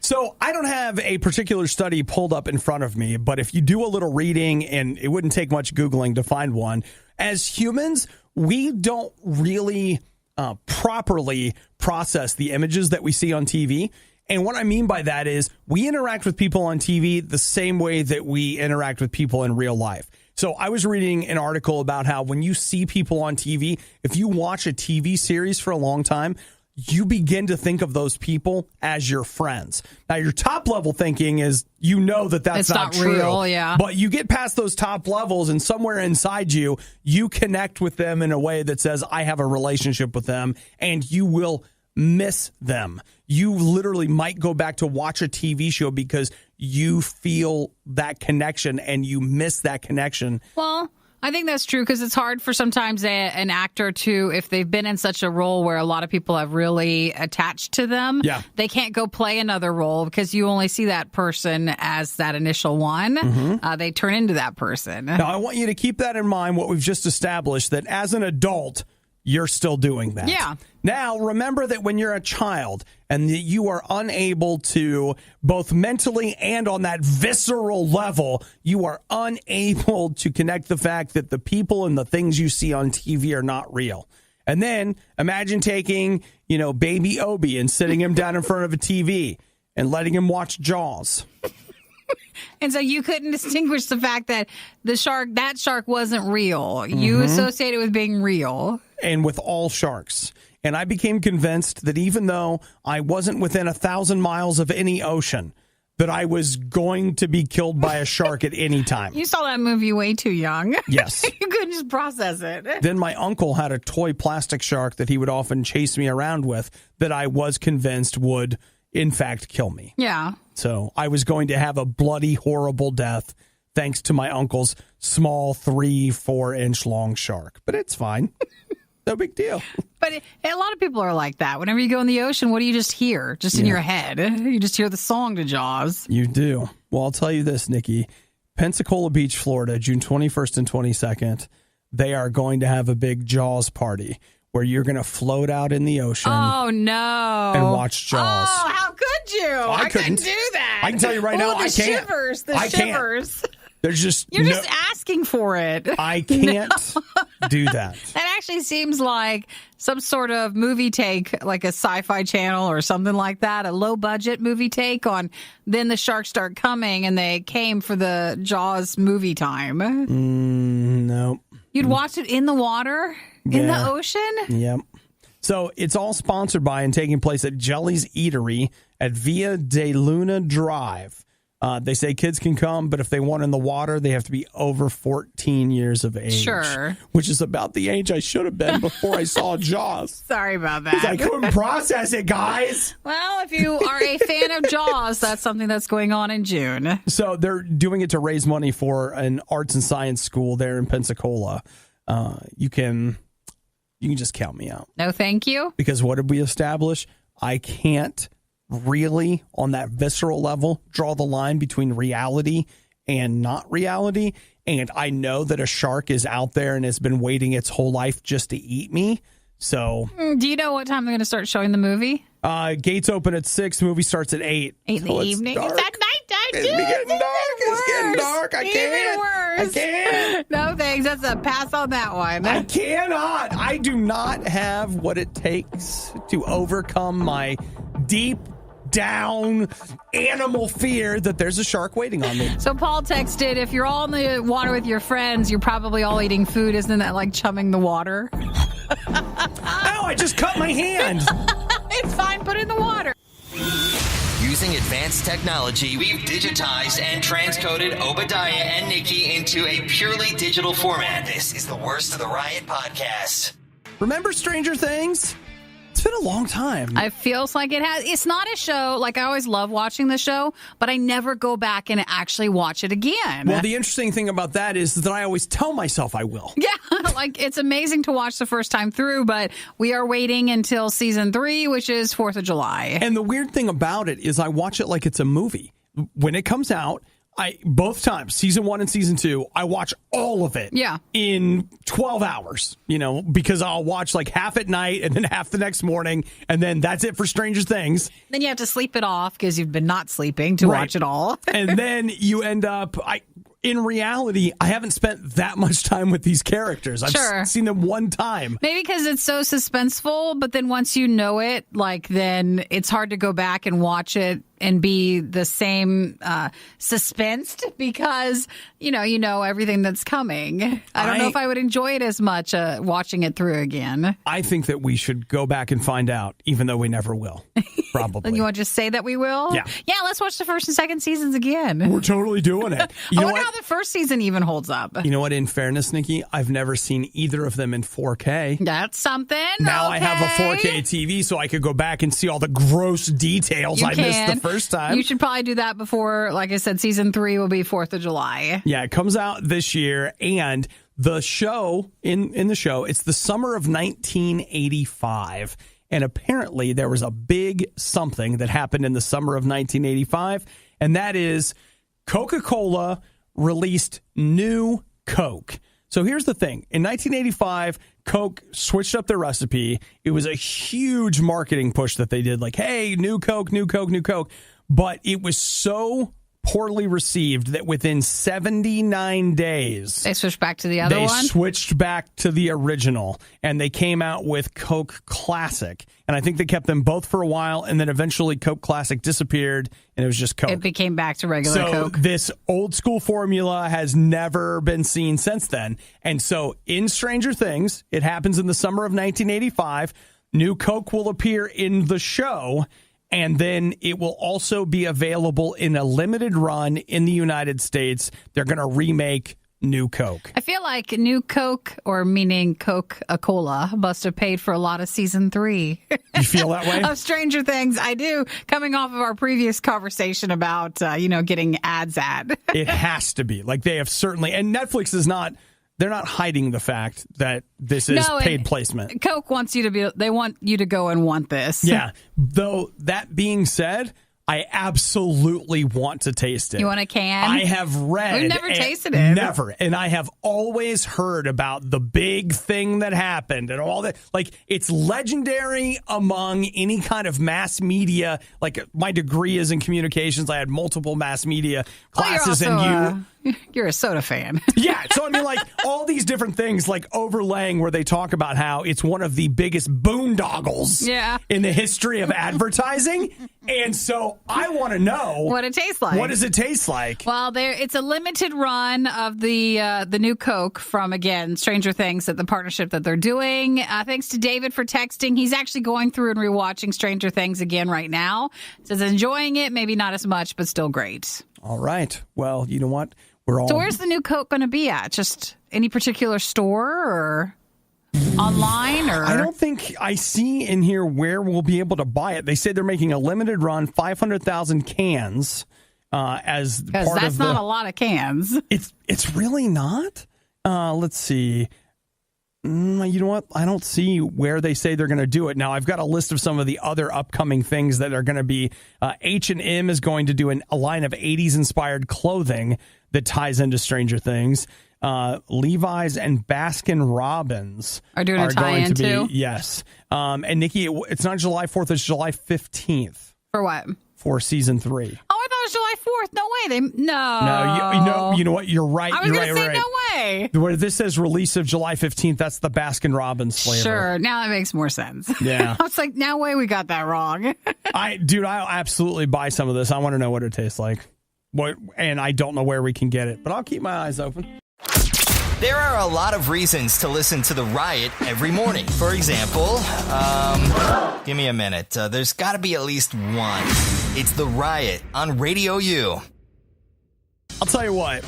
Speaker 1: So I don't have a particular study pulled up in front of me, but if you do a little reading, and it wouldn't take much Googling to find one, as humans, we don't really properly process the images that we see on TV. And what I mean by that is we interact with people on TV the same way that we interact with people in real life. So I was reading an article about how when you see people on TV, if you watch a TV series for a long time, you begin to think of those people as your friends. Now, your top level thinking is, that's not true.
Speaker 2: Real, yeah.
Speaker 1: But you get past those top levels, and somewhere inside you, you connect with them in a way that says, I have a relationship with them, and you will miss them. You literally might go back to watch a TV show because you feel that connection and you miss that connection.
Speaker 2: Well, I think that's true because it's hard for sometimes an actor to, if they've been in such a role where a lot of people have really attached to them, they can't go play another role because you only see that person as that initial one. They turn into that person.
Speaker 1: Now, I want you to keep that in mind, what we've just established, that as an adult, you're still doing that.
Speaker 2: Yeah.
Speaker 1: Now, remember that when you're a child and that you are unable to, both mentally and on that visceral level, you are unable to connect the fact that the people and the things you see on TV are not real. And then imagine taking, baby Obi and sitting him down in front of a TV and letting him watch Jaws.
Speaker 2: And so you couldn't distinguish the fact that that shark wasn't real. You associate it with being real.
Speaker 1: And with all sharks. And I became convinced that even though I wasn't within 1,000 miles of any ocean, that I was going to be killed by a shark at any time.
Speaker 2: You saw that movie way too young.
Speaker 1: Yes.
Speaker 2: You couldn't just process it.
Speaker 1: Then my uncle had a toy plastic shark that he would often chase me around with that I was convinced would, in fact, kill me.
Speaker 2: Yeah.
Speaker 1: So I was going to have a bloody, horrible death thanks to my uncle's small 3-4 inch long shark. But it's fine. No big deal.
Speaker 2: But a lot of people are like that. Whenever you go in the ocean, what do you just hear? Just in your head. You just hear the song to Jaws.
Speaker 1: You do. Well, I'll tell you this, Nikki. Pensacola Beach, Florida, June 21st and 22nd, they are going to have a big Jaws party where you're going to float out in the ocean.
Speaker 2: Oh, no.
Speaker 1: And watch Jaws.
Speaker 2: Oh, how could you? I couldn't do that.
Speaker 1: I can tell you right now, I can't.
Speaker 2: Shivers, the shivers.
Speaker 1: There's just
Speaker 2: You're just asking for it.
Speaker 1: I can't do that.
Speaker 2: That actually seems like some sort of movie take, like a Sci-Fi Channel or something like that, a low-budget movie take on then the sharks start coming and they came for the Jaws movie time.
Speaker 1: No.
Speaker 2: You'd watch it in the water? In the ocean?
Speaker 1: Yep. So it's all sponsored by and taking place at Jelly's Eatery at Via de Luna Drive. They say kids can come, but if they want in the water, they have to be over 14 years of age.
Speaker 2: Sure.
Speaker 1: Which is about the age I should have been before I saw Jaws.
Speaker 2: Sorry about that.
Speaker 1: I couldn't process it, guys.
Speaker 2: Well, if you are a fan of Jaws, that's something that's going on in June.
Speaker 1: So they're doing it to raise money for an arts and science school there in Pensacola. You can just count me out.
Speaker 2: No, thank you.
Speaker 1: Because what did we establish? I can't really, on that visceral level, draw the line between reality and not reality. And I know that a shark is out there and has been waiting its whole life just to eat me. So,
Speaker 2: do you know what time they're going to start showing the movie?
Speaker 1: Gates open at 6. Movie starts at 8.
Speaker 2: 8 in the evening.
Speaker 1: Dark.
Speaker 2: It's at nighttime,
Speaker 1: It's getting dark. It's getting dark. I
Speaker 2: Even
Speaker 1: can't.
Speaker 2: No thanks. That's a pass on that one.
Speaker 1: I cannot. I do not have what it takes to overcome my deep down animal fear that there's a shark waiting on me.
Speaker 2: So Paul texted, if you're all in the water with your friends, you're probably all eating food. Isn't that like chumming the water?
Speaker 1: Oh, I just cut my hand.
Speaker 2: It's fine. Put it in the water.
Speaker 3: Using advanced technology, we've digitized and transcoded Obadiah and Nikki into a purely digital format. This is the Worst of the Riot podcast.
Speaker 1: Remember Stranger Things? It's been a long time.
Speaker 2: It feels like it has. It's not a show. Like, I always love watching the show, but I never go back and actually watch it again.
Speaker 1: Well, the interesting thing about that is that I always tell myself I will.
Speaker 2: Yeah, like, it's amazing to watch the first time through, but we are waiting until season 3, which is 4th of July.
Speaker 1: And the weird thing about it is I watch it like it's a movie. When it comes out, both times, season 1 and season 2, I watch all of it in 12 hours, because I'll watch like half at night and then half the next morning. And then that's it for Stranger Things.
Speaker 2: Then you have to sleep it off because you've been not sleeping to watch it all.
Speaker 1: And then you end up, in reality, I haven't spent that much time with these characters. I've seen them one time.
Speaker 2: Maybe because it's so suspenseful, but then once you know it, then it's hard to go back and watch it and be the same suspensed because, you know everything that's coming. I don't know if I would enjoy it as much watching it through again.
Speaker 1: I think that we should go back and find out, even though we never will. Probably.
Speaker 2: Then you want to just say that we will?
Speaker 1: Yeah.
Speaker 2: Yeah, let's watch the first and second seasons again.
Speaker 1: We're totally doing it.
Speaker 2: I wonder how the first season even holds up.
Speaker 1: You know what? In fairness, Nikki, I've never seen either of them in 4K.
Speaker 2: That's something.
Speaker 1: Now
Speaker 2: okay.
Speaker 1: I have a 4K TV, so I could go back and see all the gross details I missed the first time.
Speaker 2: You should probably do that before, like I said, season 3 will be 4th of July.
Speaker 1: Yeah, it comes out this year, and the show, in the show, it's the summer of 1985. And apparently there was a big something that happened in the summer of 1985, and that is Coca-Cola released new Coke. So here's the thing. In 1985, Coke switched up their recipe. It was a huge marketing push that they did, like, hey, new Coke, new Coke, new Coke. But it was so poorly received that within 79 days...
Speaker 2: They switched back to the other one?
Speaker 1: They switched back to the original, and they came out with Coke Classic. And I think they kept them both for a while, and then eventually Coke Classic disappeared, and it was just Coke.
Speaker 2: It became back to regular Coke.
Speaker 1: So this old school formula has never been seen since then. And so in Stranger Things, it happens in the summer of 1985. New Coke will appear in the show, and then it will also be available in a limited run in the United States. They're going to remake New Coke.
Speaker 2: I feel like New Coke, or meaning Coca-Cola, must have paid for a lot of season 3.
Speaker 1: You feel that way?
Speaker 2: Of Stranger Things. I do, coming off of our previous conversation about, getting ads at.
Speaker 1: It has to be. Like, they have certainly, and Netflix is not, they're not hiding the fact that this is paid placement.
Speaker 2: Coke wants you to be, they want you to go and want this.
Speaker 1: Yeah. Though, that being said, I absolutely want to taste it.
Speaker 2: You want a can?
Speaker 1: I have read.
Speaker 2: We've never tasted it.
Speaker 1: Never. And I have always heard about the big thing that happened and all that. Like, it's legendary among any kind of mass media. Like, my degree is in communications. I had multiple mass media classes.
Speaker 2: You're a soda fan.
Speaker 1: Yeah. So, I mean, like, all these different things, like, overlaying where they talk about how it's one of the biggest boondoggles in the history of advertising. And so I want to know
Speaker 2: what it tastes like.
Speaker 1: What does it taste like?
Speaker 2: Well, it's a limited run of the new Coke from, again, Stranger Things, the partnership that they're doing. Thanks to David for texting. He's actually going through and rewatching Stranger Things again right now. Says enjoying it, maybe not as much, but still great.
Speaker 1: All right. Well, you know what?
Speaker 2: So where's the new Coke going to be at? Just any particular store or online? Or
Speaker 1: I don't think I see in here where we'll be able to buy it. They say they're making a limited run, 500,000 cans as part of
Speaker 2: that's not a lot of cans.
Speaker 1: It's really not. Let's see. You know what? I don't see where they say they're going to do it. Now, I've got a list of some of the other upcoming things that are going to be. H&M is going to do a line of 80s-inspired clothing that ties into Stranger Things. Levi's and Baskin Robbins
Speaker 2: are doing a tie-in too?
Speaker 1: Yes. And Nikki, it's not July 4th, it's July 15th.
Speaker 2: For what?
Speaker 1: For season 3.
Speaker 2: Oh, I thought it was July 4th. No way.
Speaker 1: No, you know what? You're right.
Speaker 2: I was going to say no way.
Speaker 1: Where this says release of July 15th, that's the Baskin Robbins flavor.
Speaker 2: Sure. Now that makes more sense.
Speaker 1: Yeah.
Speaker 2: I was like, no way we got that wrong.
Speaker 1: I'll absolutely buy some of this. I want to know what it tastes like. And I don't know where we can get it, but I'll keep my eyes open.
Speaker 3: There are a lot of reasons to listen to the Riot every morning. For example, give me a minute. There's got to be at least one. It's the Riot on RadioU.
Speaker 1: I'll tell you what.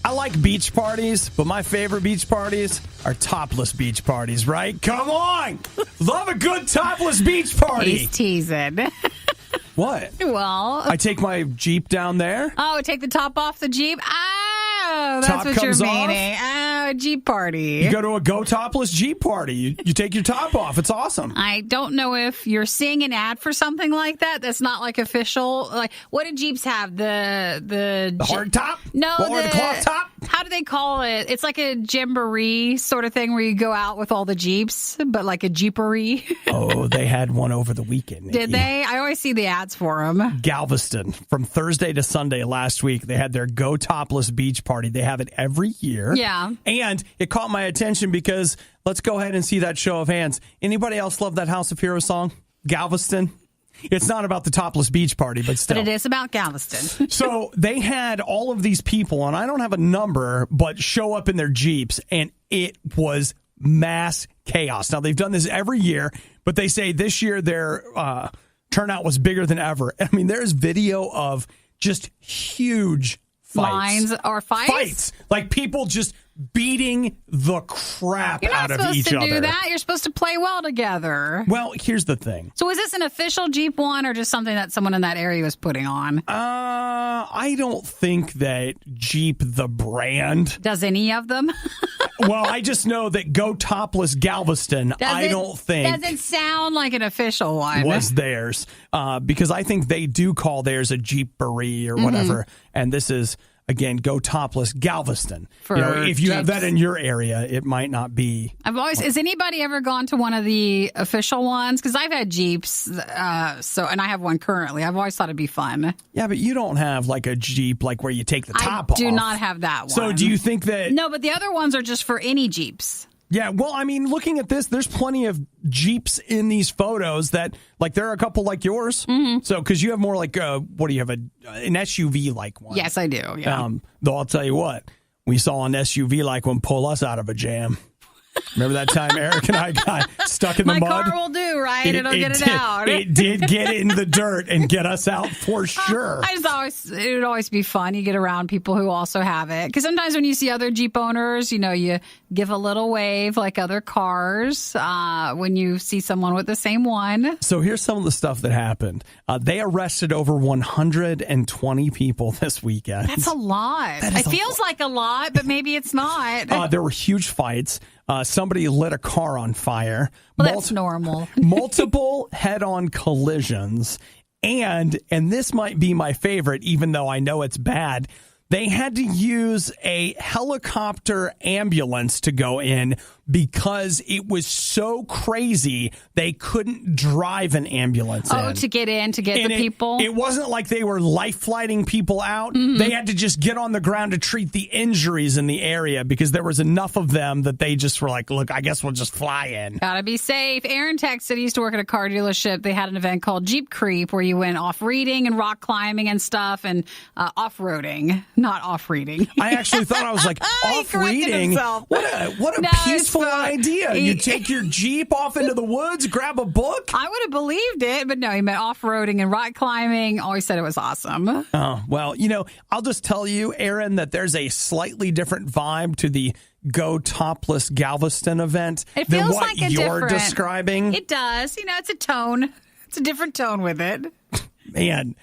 Speaker 1: I like beach parties, but my favorite beach parties are topless beach parties, right? Come on! Love a good topless beach party!
Speaker 2: He's teasing.
Speaker 1: What?
Speaker 2: Well,
Speaker 1: I take my Jeep down there.
Speaker 2: Oh, take the top off the Jeep? Oh, that's
Speaker 1: Top
Speaker 2: what
Speaker 1: comes
Speaker 2: you're
Speaker 1: off.
Speaker 2: meaning. Oh, a Jeep party.
Speaker 1: You go to a go topless Jeep party. You take your top off. It's awesome.
Speaker 2: I don't know if you're seeing an ad for something like that. That's not like official. Like, what do Jeeps have? The
Speaker 1: hard top?
Speaker 2: No,
Speaker 1: or the cloth top?
Speaker 2: How do they call it? It's like a jamboree sort of thing where you go out with all the Jeeps, but like a Jeepery.
Speaker 1: Oh, they had one over the weekend. Nikki.
Speaker 2: Did they? I always see the ads for them.
Speaker 1: Galveston, from Thursday to Sunday last week, they had their Go Topless Beach Party. They have it every year.
Speaker 2: Yeah.
Speaker 1: And it caught my attention because let's go ahead and see that show of hands. Anybody else love that House of Heroes song? Galveston? It's not about the topless beach party, but still.
Speaker 2: But it is about Galveston.
Speaker 1: So they had all of these people, and I don't have a number, but show up in their Jeeps, and it was mass chaos. Now, they've done this every year, but they say this year their turnout was bigger than ever. I mean, there's video of just huge fights.
Speaker 2: Lines or fights?
Speaker 1: Like people just beating the crap out of each other.
Speaker 2: You're not supposed to do that. You're supposed to play well together.
Speaker 1: Well, here's the thing.
Speaker 2: So is this an official Jeep one or just something that someone in that area was putting on?
Speaker 1: I don't think that Jeep, the brand.
Speaker 2: Does any of them?
Speaker 1: Well, I just know that Go Topless Galveston, don't think.
Speaker 2: Doesn't sound like an official one.
Speaker 1: Was theirs. Because I think they do call theirs a Jeepery or whatever. And this is, again, Go Topless Galveston. If you have that in your area, it might not be.
Speaker 2: Has anybody ever gone to one of the official ones? Because I've had Jeeps, and I have one currently. I've always thought it'd be fun.
Speaker 1: Yeah, but you don't have like a Jeep like where you take the top off.
Speaker 2: I do not have that one.
Speaker 1: So do you think that... No,
Speaker 2: but the other ones are just for any Jeeps.
Speaker 1: Yeah, well, I mean, looking at this, there's plenty of Jeeps in these photos that, like, there are a couple like yours. Mm-hmm. So, because you have more like, what do you have, an SUV-like one?
Speaker 2: Yes, I do, yeah.
Speaker 1: Though I'll tell you what, we saw an SUV-like one pull us out of a jam. Remember that time Eric and I got stuck in the mud?
Speaker 2: My car will do, right? It'll get it out.
Speaker 1: It did get in the dirt and get us out for sure.
Speaker 2: It would always be fun. You get around people who also have it. Because sometimes when you see other Jeep owners, you give a little wave like other cars when you see someone with the same one.
Speaker 1: So here's some of the stuff that happened. They arrested over 120 people this weekend.
Speaker 2: That's a lot. It feels like a lot, but maybe it's not.
Speaker 1: There were huge fights. Somebody lit a car on fire.
Speaker 2: Well, that's normal.
Speaker 1: Multiple head-on collisions. And this might be my favorite, even though I know it's bad. They had to use a helicopter ambulance to go in because it was so crazy they couldn't drive an ambulance in.
Speaker 2: Oh, to get the people?
Speaker 1: It wasn't like they were life-flighting people out. Mm-hmm. They had to just get on the ground to treat the injuries in the area because there was enough of them that they just were like, look, I guess we'll just fly in.
Speaker 2: Gotta be safe. Aaron texted, he used to work at a car dealership. They had an event called Jeep Creep where you went off-reading and rock climbing and stuff and off-roading, not off-reading.
Speaker 1: I actually thought, I was like, off-reading? What a peaceful idea. You take your Jeep off into the woods, grab a book?
Speaker 2: I would have believed it, but no, he meant off-roading and rock climbing. Always said it was awesome.
Speaker 1: Oh, well, I'll just tell you, Aaron, that there's a slightly different vibe to the Go Topless Galveston event than what you're describing.
Speaker 2: It does. It's a tone. It's a different tone with it.
Speaker 1: Man,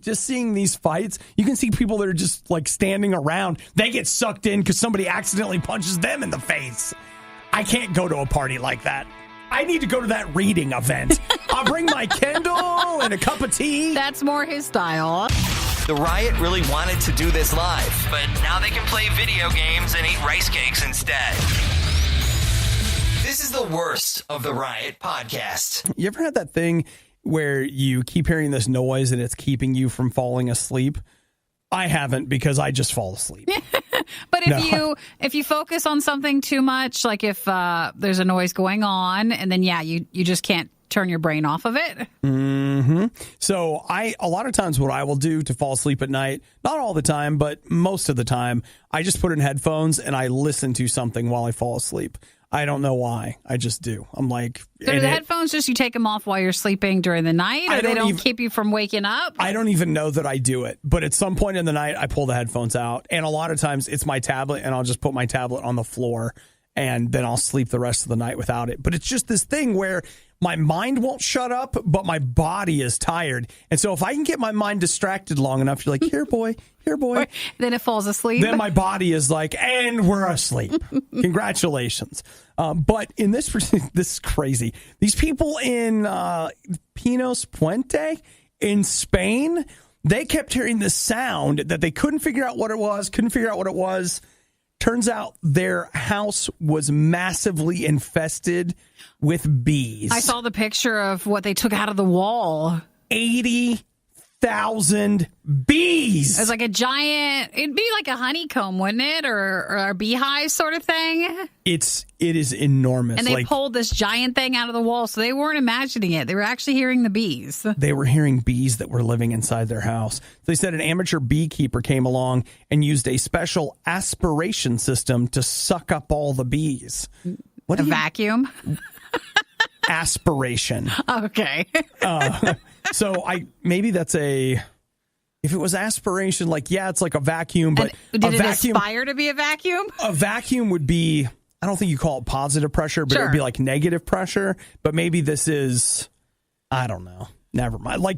Speaker 1: just seeing these fights, you can see people that are just like standing around. They get sucked in because somebody accidentally punches them in the face. I can't go to a party like that. I need to go to that reading event. I'll bring my Kindle and a cup of tea.
Speaker 2: That's more his style.
Speaker 3: The Riot really wanted to do this live, but now they can play video games and eat rice cakes instead. This is the worst of the Riot podcast.
Speaker 1: You ever had that thing where you keep hearing this noise and it's keeping you from falling asleep? I haven't, because I just fall asleep.
Speaker 2: But if you focus on something too much, like if there's a noise going on, and then you just can't turn your brain off of it.
Speaker 1: Mm-hmm. So a lot of times what I will do to fall asleep at night, not all the time, but most of the time, I just put in headphones and I listen to something while I fall asleep. I don't know why. I just do. I'm like...
Speaker 2: So do the headphones just you take them off while you're sleeping during the night, or they don't keep you from waking up?
Speaker 1: I don't even know that I do it. But at some point in the night, I pull the headphones out. And a lot of times it's my tablet, and I'll just put my tablet on the floor, and then I'll sleep the rest of the night without it. But it's just this thing where my mind won't shut up, but my body is tired. And so if I can get my mind distracted long enough, you're like, here, boy.
Speaker 2: Then it falls asleep.
Speaker 1: Then my body is like, and we're asleep. Congratulations. But in this is crazy. These people in Pinos Puente in Spain, they kept hearing this sound that they couldn't figure out what it was. Turns out their house was massively infested with bees.
Speaker 2: I saw the picture of what they took out of the wall.
Speaker 1: bees.
Speaker 2: It's like a giant, it'd be like a honeycomb, wouldn't it? Or a beehive sort of thing.
Speaker 1: It is enormous.
Speaker 2: And they pulled this giant thing out of the wall, so they weren't imagining it. They were actually hearing the bees.
Speaker 1: They were hearing bees that were living inside their house. They said an amateur beekeeper came along and used a special aspiration system to suck up all the bees.
Speaker 2: What? Vacuum?
Speaker 1: Aspiration.
Speaker 2: Okay.
Speaker 1: So maybe that's if it was aspiration, it's like a vacuum, but
Speaker 2: did it aspire to be a vacuum?
Speaker 1: A vacuum would be, I don't think you call it positive pressure, but it would be like negative pressure. But maybe this is, I don't know. Never mind.
Speaker 2: A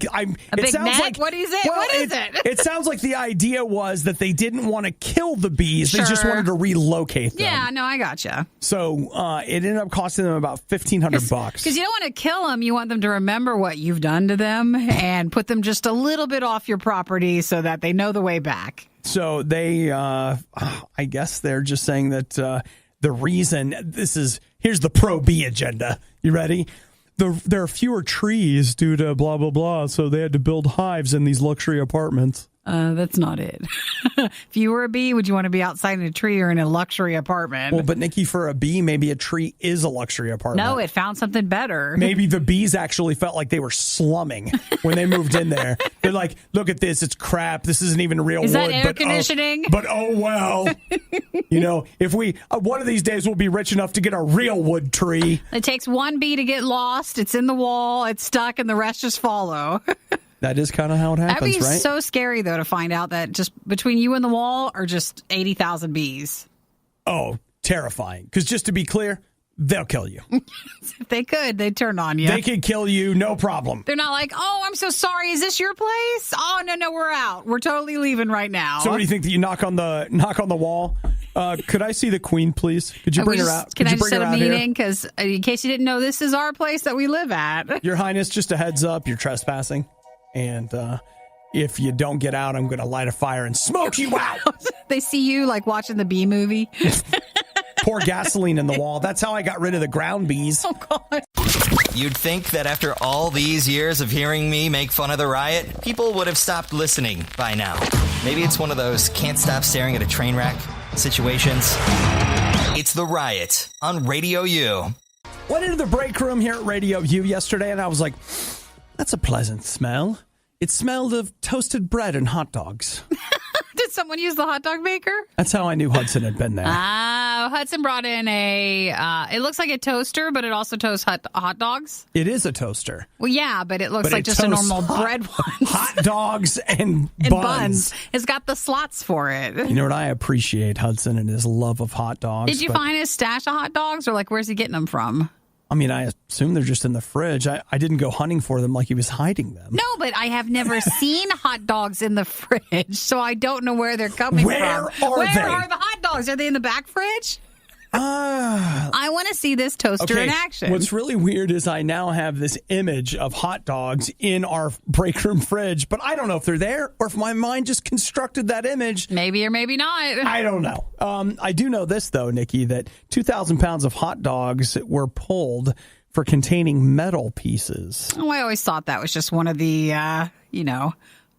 Speaker 2: big net? What is it? What is it?
Speaker 1: It sounds like the idea was that they didn't want to kill the bees. Sure. They just wanted to relocate them.
Speaker 2: Yeah, no, I gotcha.
Speaker 1: So it ended up costing them about $1,500.
Speaker 2: Because you don't want to kill them. You want them to remember what you've done to them and put them just a little bit off your property so that they know the way back.
Speaker 1: So they, I guess they're just saying that the reason here's the pro-bee agenda. You ready? There are fewer trees due to blah, blah, blah, so they had to build hives in these luxury apartments.
Speaker 2: That's not it. If you were a bee, would you want to be outside in a tree or in a luxury apartment?
Speaker 1: Well, but Nikki, for a bee, maybe a tree is a luxury apartment.
Speaker 2: No, it found something better.
Speaker 1: Maybe the bees actually felt like they were slumming when they moved in there. They're like, look at this. It's crap. This isn't even real wood.
Speaker 2: Is that air conditioning?
Speaker 1: But oh, well. If we, one of these days we'll be rich enough to get a real wood tree.
Speaker 2: It takes one bee to get lost. It's in the wall. It's stuck, and the rest just follow.
Speaker 1: That is kind of how it happens,
Speaker 2: right? That'd be
Speaker 1: so
Speaker 2: scary, though, to find out that just between you and the wall are just 80,000 bees.
Speaker 1: Oh, terrifying. Because just to be clear, they'll kill you.
Speaker 2: If they could, they'd turn on you.
Speaker 1: They could kill you, no problem.
Speaker 2: They're not like, oh, I'm so sorry. Is this your place? Oh, no, we're out. We're totally leaving right now.
Speaker 1: So what do you think that you knock on the wall? Could I see the queen, please? Could you bring her out?
Speaker 2: Can I just set a meeting? Because in case you didn't know, this is our place that we live at.
Speaker 1: Your Highness, just a heads up, you're trespassing. And if you don't get out, I'm going to light a fire and smoke you out.
Speaker 2: They see you like watching the bee movie.
Speaker 1: Pour gasoline in the wall. That's how I got rid of the ground bees.
Speaker 2: Oh, God.
Speaker 3: You'd think that after all these years of hearing me make fun of the riot, people would have stopped listening by now. Maybe it's one of those can't stop staring at a train wreck situations. It's the riot on RadioU.
Speaker 1: Went into the break room here at RadioU yesterday, and I was like, that's a pleasant smell. It smelled of toasted bread and hot dogs.
Speaker 2: Did someone use the hot dog maker?
Speaker 1: That's how I knew Hudson had been there.
Speaker 2: Hudson brought in it looks like a toaster, but it also toasts hot dogs.
Speaker 1: It is a toaster.
Speaker 2: Well, yeah, but it looks like just a normal bread one.
Speaker 1: Hot dogs and buns.
Speaker 2: It's got the slots for it.
Speaker 1: You know what? I appreciate Hudson and his love of hot dogs.
Speaker 2: Did you find his stash of hot dogs, or like where's he getting them from?
Speaker 1: I mean, I assume they're just in the fridge. I didn't go hunting for them like he was hiding them.
Speaker 2: No, but I have never seen hot dogs in the fridge, so I don't know where they're coming from. Where are the hot dogs? Are they in the back fridge? I want to see this toaster in action.
Speaker 1: What's really weird is I now have this image of hot dogs in our break room fridge, but I don't know if they're there or if my mind just constructed that image.
Speaker 2: Maybe or maybe not.
Speaker 1: I don't know. I do know this, though, Nikki, that 2,000 pounds of hot dogs were pulled for containing metal pieces.
Speaker 2: Oh, I always thought that was just one of the,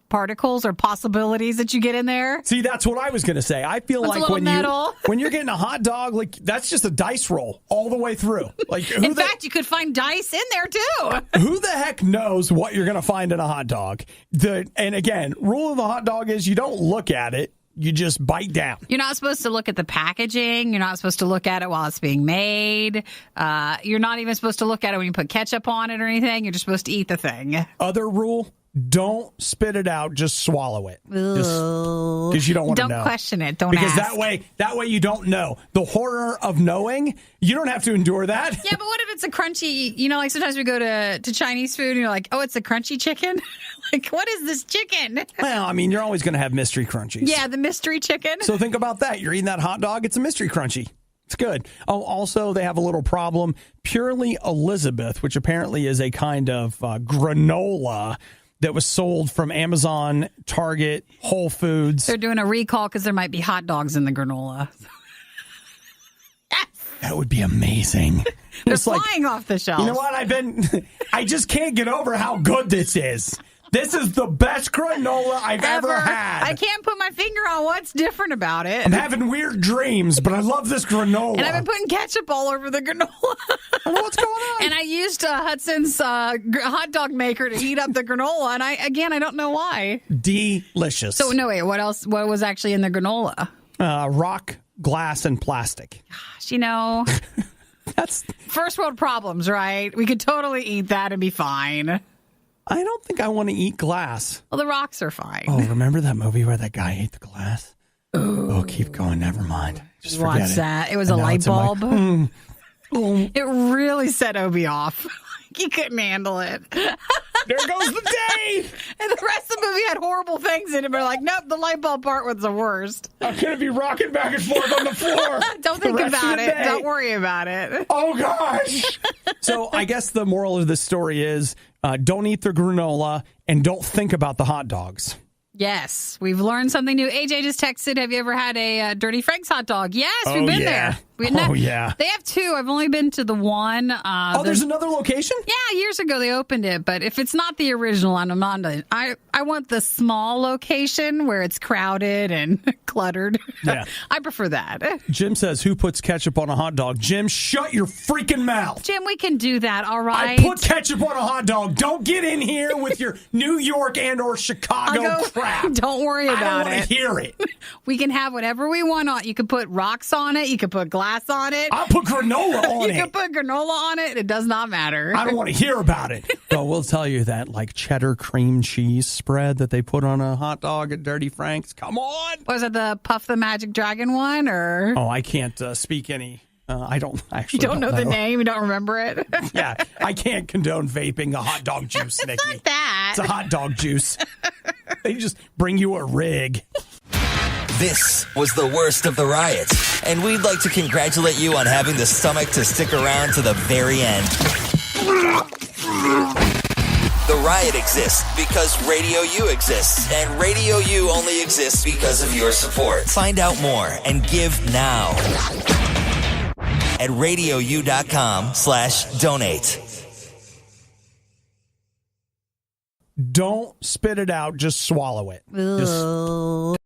Speaker 2: particles or possibilities that you get in there.
Speaker 1: See, that's what I was going to say. I feel like when you're getting a hot dog, like that's just a dice roll all the way through. Like,
Speaker 2: in fact, you could find dice in there too.
Speaker 1: Who the heck knows what you're going to find in a hot dog? And again, rule of the hot dog is you don't look at it. You just bite down.
Speaker 2: You're not supposed to look at the packaging. You're not supposed to look at it while it's being made. You're not even supposed to look at it when you put ketchup on it or anything. You're just supposed to eat the thing.
Speaker 1: Other rule, don't spit it out. Just swallow it. Because you don't want to know.
Speaker 2: Don't question it. Don't
Speaker 1: because
Speaker 2: ask.
Speaker 1: that way you don't know. The horror of knowing, you don't have to endure that.
Speaker 2: Yeah, but what if it's a crunchy, like sometimes we go to Chinese food and you're like, oh, it's a crunchy chicken? Like, what is this chicken?
Speaker 1: Well, I mean, you're always going to have mystery crunchies.
Speaker 2: Yeah, the mystery chicken.
Speaker 1: So think about that. You're eating that hot dog. It's a mystery crunchy. It's good. Oh, also, they have a little problem. Purely Elizabeth, which apparently is a kind of granola that was sold from Amazon, Target, Whole Foods.
Speaker 2: They're doing a recall because there might be hot dogs in the granola. Yes.
Speaker 1: That would be amazing.
Speaker 2: They're flying off the shelf.
Speaker 1: You know what? I just can't get over how good this is. This is the best granola I've ever had.
Speaker 2: I can't put my finger on what's different about it.
Speaker 1: I'm having weird dreams, but I love this granola.
Speaker 2: And I've been putting ketchup all over the granola.
Speaker 1: I don't know what's going on.
Speaker 2: And I used Hudson's hot dog maker to heat up the granola. And I don't know why.
Speaker 1: Delicious.
Speaker 2: So, no, wait, what else? What was actually in the granola?
Speaker 1: Rock, glass, and plastic.
Speaker 2: Gosh,
Speaker 1: That's
Speaker 2: first world problems, right? We could totally eat that and be fine.
Speaker 1: I don't think I want to eat glass.
Speaker 2: Well, the rocks are fine.
Speaker 1: Oh, remember that movie where that guy ate the glass? Oh, keep going. Never mind. Just forget
Speaker 2: What's
Speaker 1: it.
Speaker 2: that? It was a light bulb.
Speaker 1: It
Speaker 2: It really set Obi off. He couldn't handle it.
Speaker 1: There goes the day.
Speaker 2: And the rest of the movie had horrible things in it, but like, nope, the light bulb part was the worst.
Speaker 1: I'm going to be rocking back and forth on the floor.
Speaker 2: Don't think about it. Don't worry about it.
Speaker 1: Oh, gosh. So I guess the moral of this story is don't eat the granola and don't think about the hot dogs.
Speaker 2: Yes, we've learned something new. AJ just texted, have you ever had a Dirty Frank's hot dog? Yes, we've been there.
Speaker 1: Yeah.
Speaker 2: They have two. I've only been to the one.
Speaker 1: There's another location?
Speaker 2: Yeah, years ago they opened it, but if it's not the original, I'm not. I want the small location where it's crowded and cluttered.
Speaker 1: Yeah.
Speaker 2: I prefer that.
Speaker 1: Jim says, who puts ketchup on a hot dog? Jim, shut your freaking mouth.
Speaker 2: Jim, we can do that, all right?
Speaker 1: I put ketchup on a hot dog. Don't get in here with your New York and or Chicago crap.
Speaker 2: Don't worry about it.
Speaker 1: I don't want to hear it.
Speaker 2: We can have whatever we want on. You can put rocks on it. You can put glass on it.
Speaker 1: I'll put granola on it.
Speaker 2: You can put granola on it. It does not matter.
Speaker 1: I don't want to hear about it. Well, we'll tell you that like cheddar cream cheese spread that they put on a hot dog at Dirty Frank's. Come on.
Speaker 2: Was it the Puff the Magic Dragon one or?
Speaker 1: Oh, I can't speak any. I don't actually.
Speaker 2: You don't know the name. You don't remember it.
Speaker 1: Yeah, I can't condone vaping a hot dog juice, Nikki.
Speaker 2: Not that.
Speaker 1: It's a hot dog juice. They just bring you a rig.
Speaker 3: This was the worst of the riots, and we'd like to congratulate you on having the stomach to stick around to the very end. The riot exists because Radio U exists, and Radio U only exists because of your support. Find out more and give now at RadioU.com/donate.
Speaker 1: Don't spit it out. Just swallow it. Just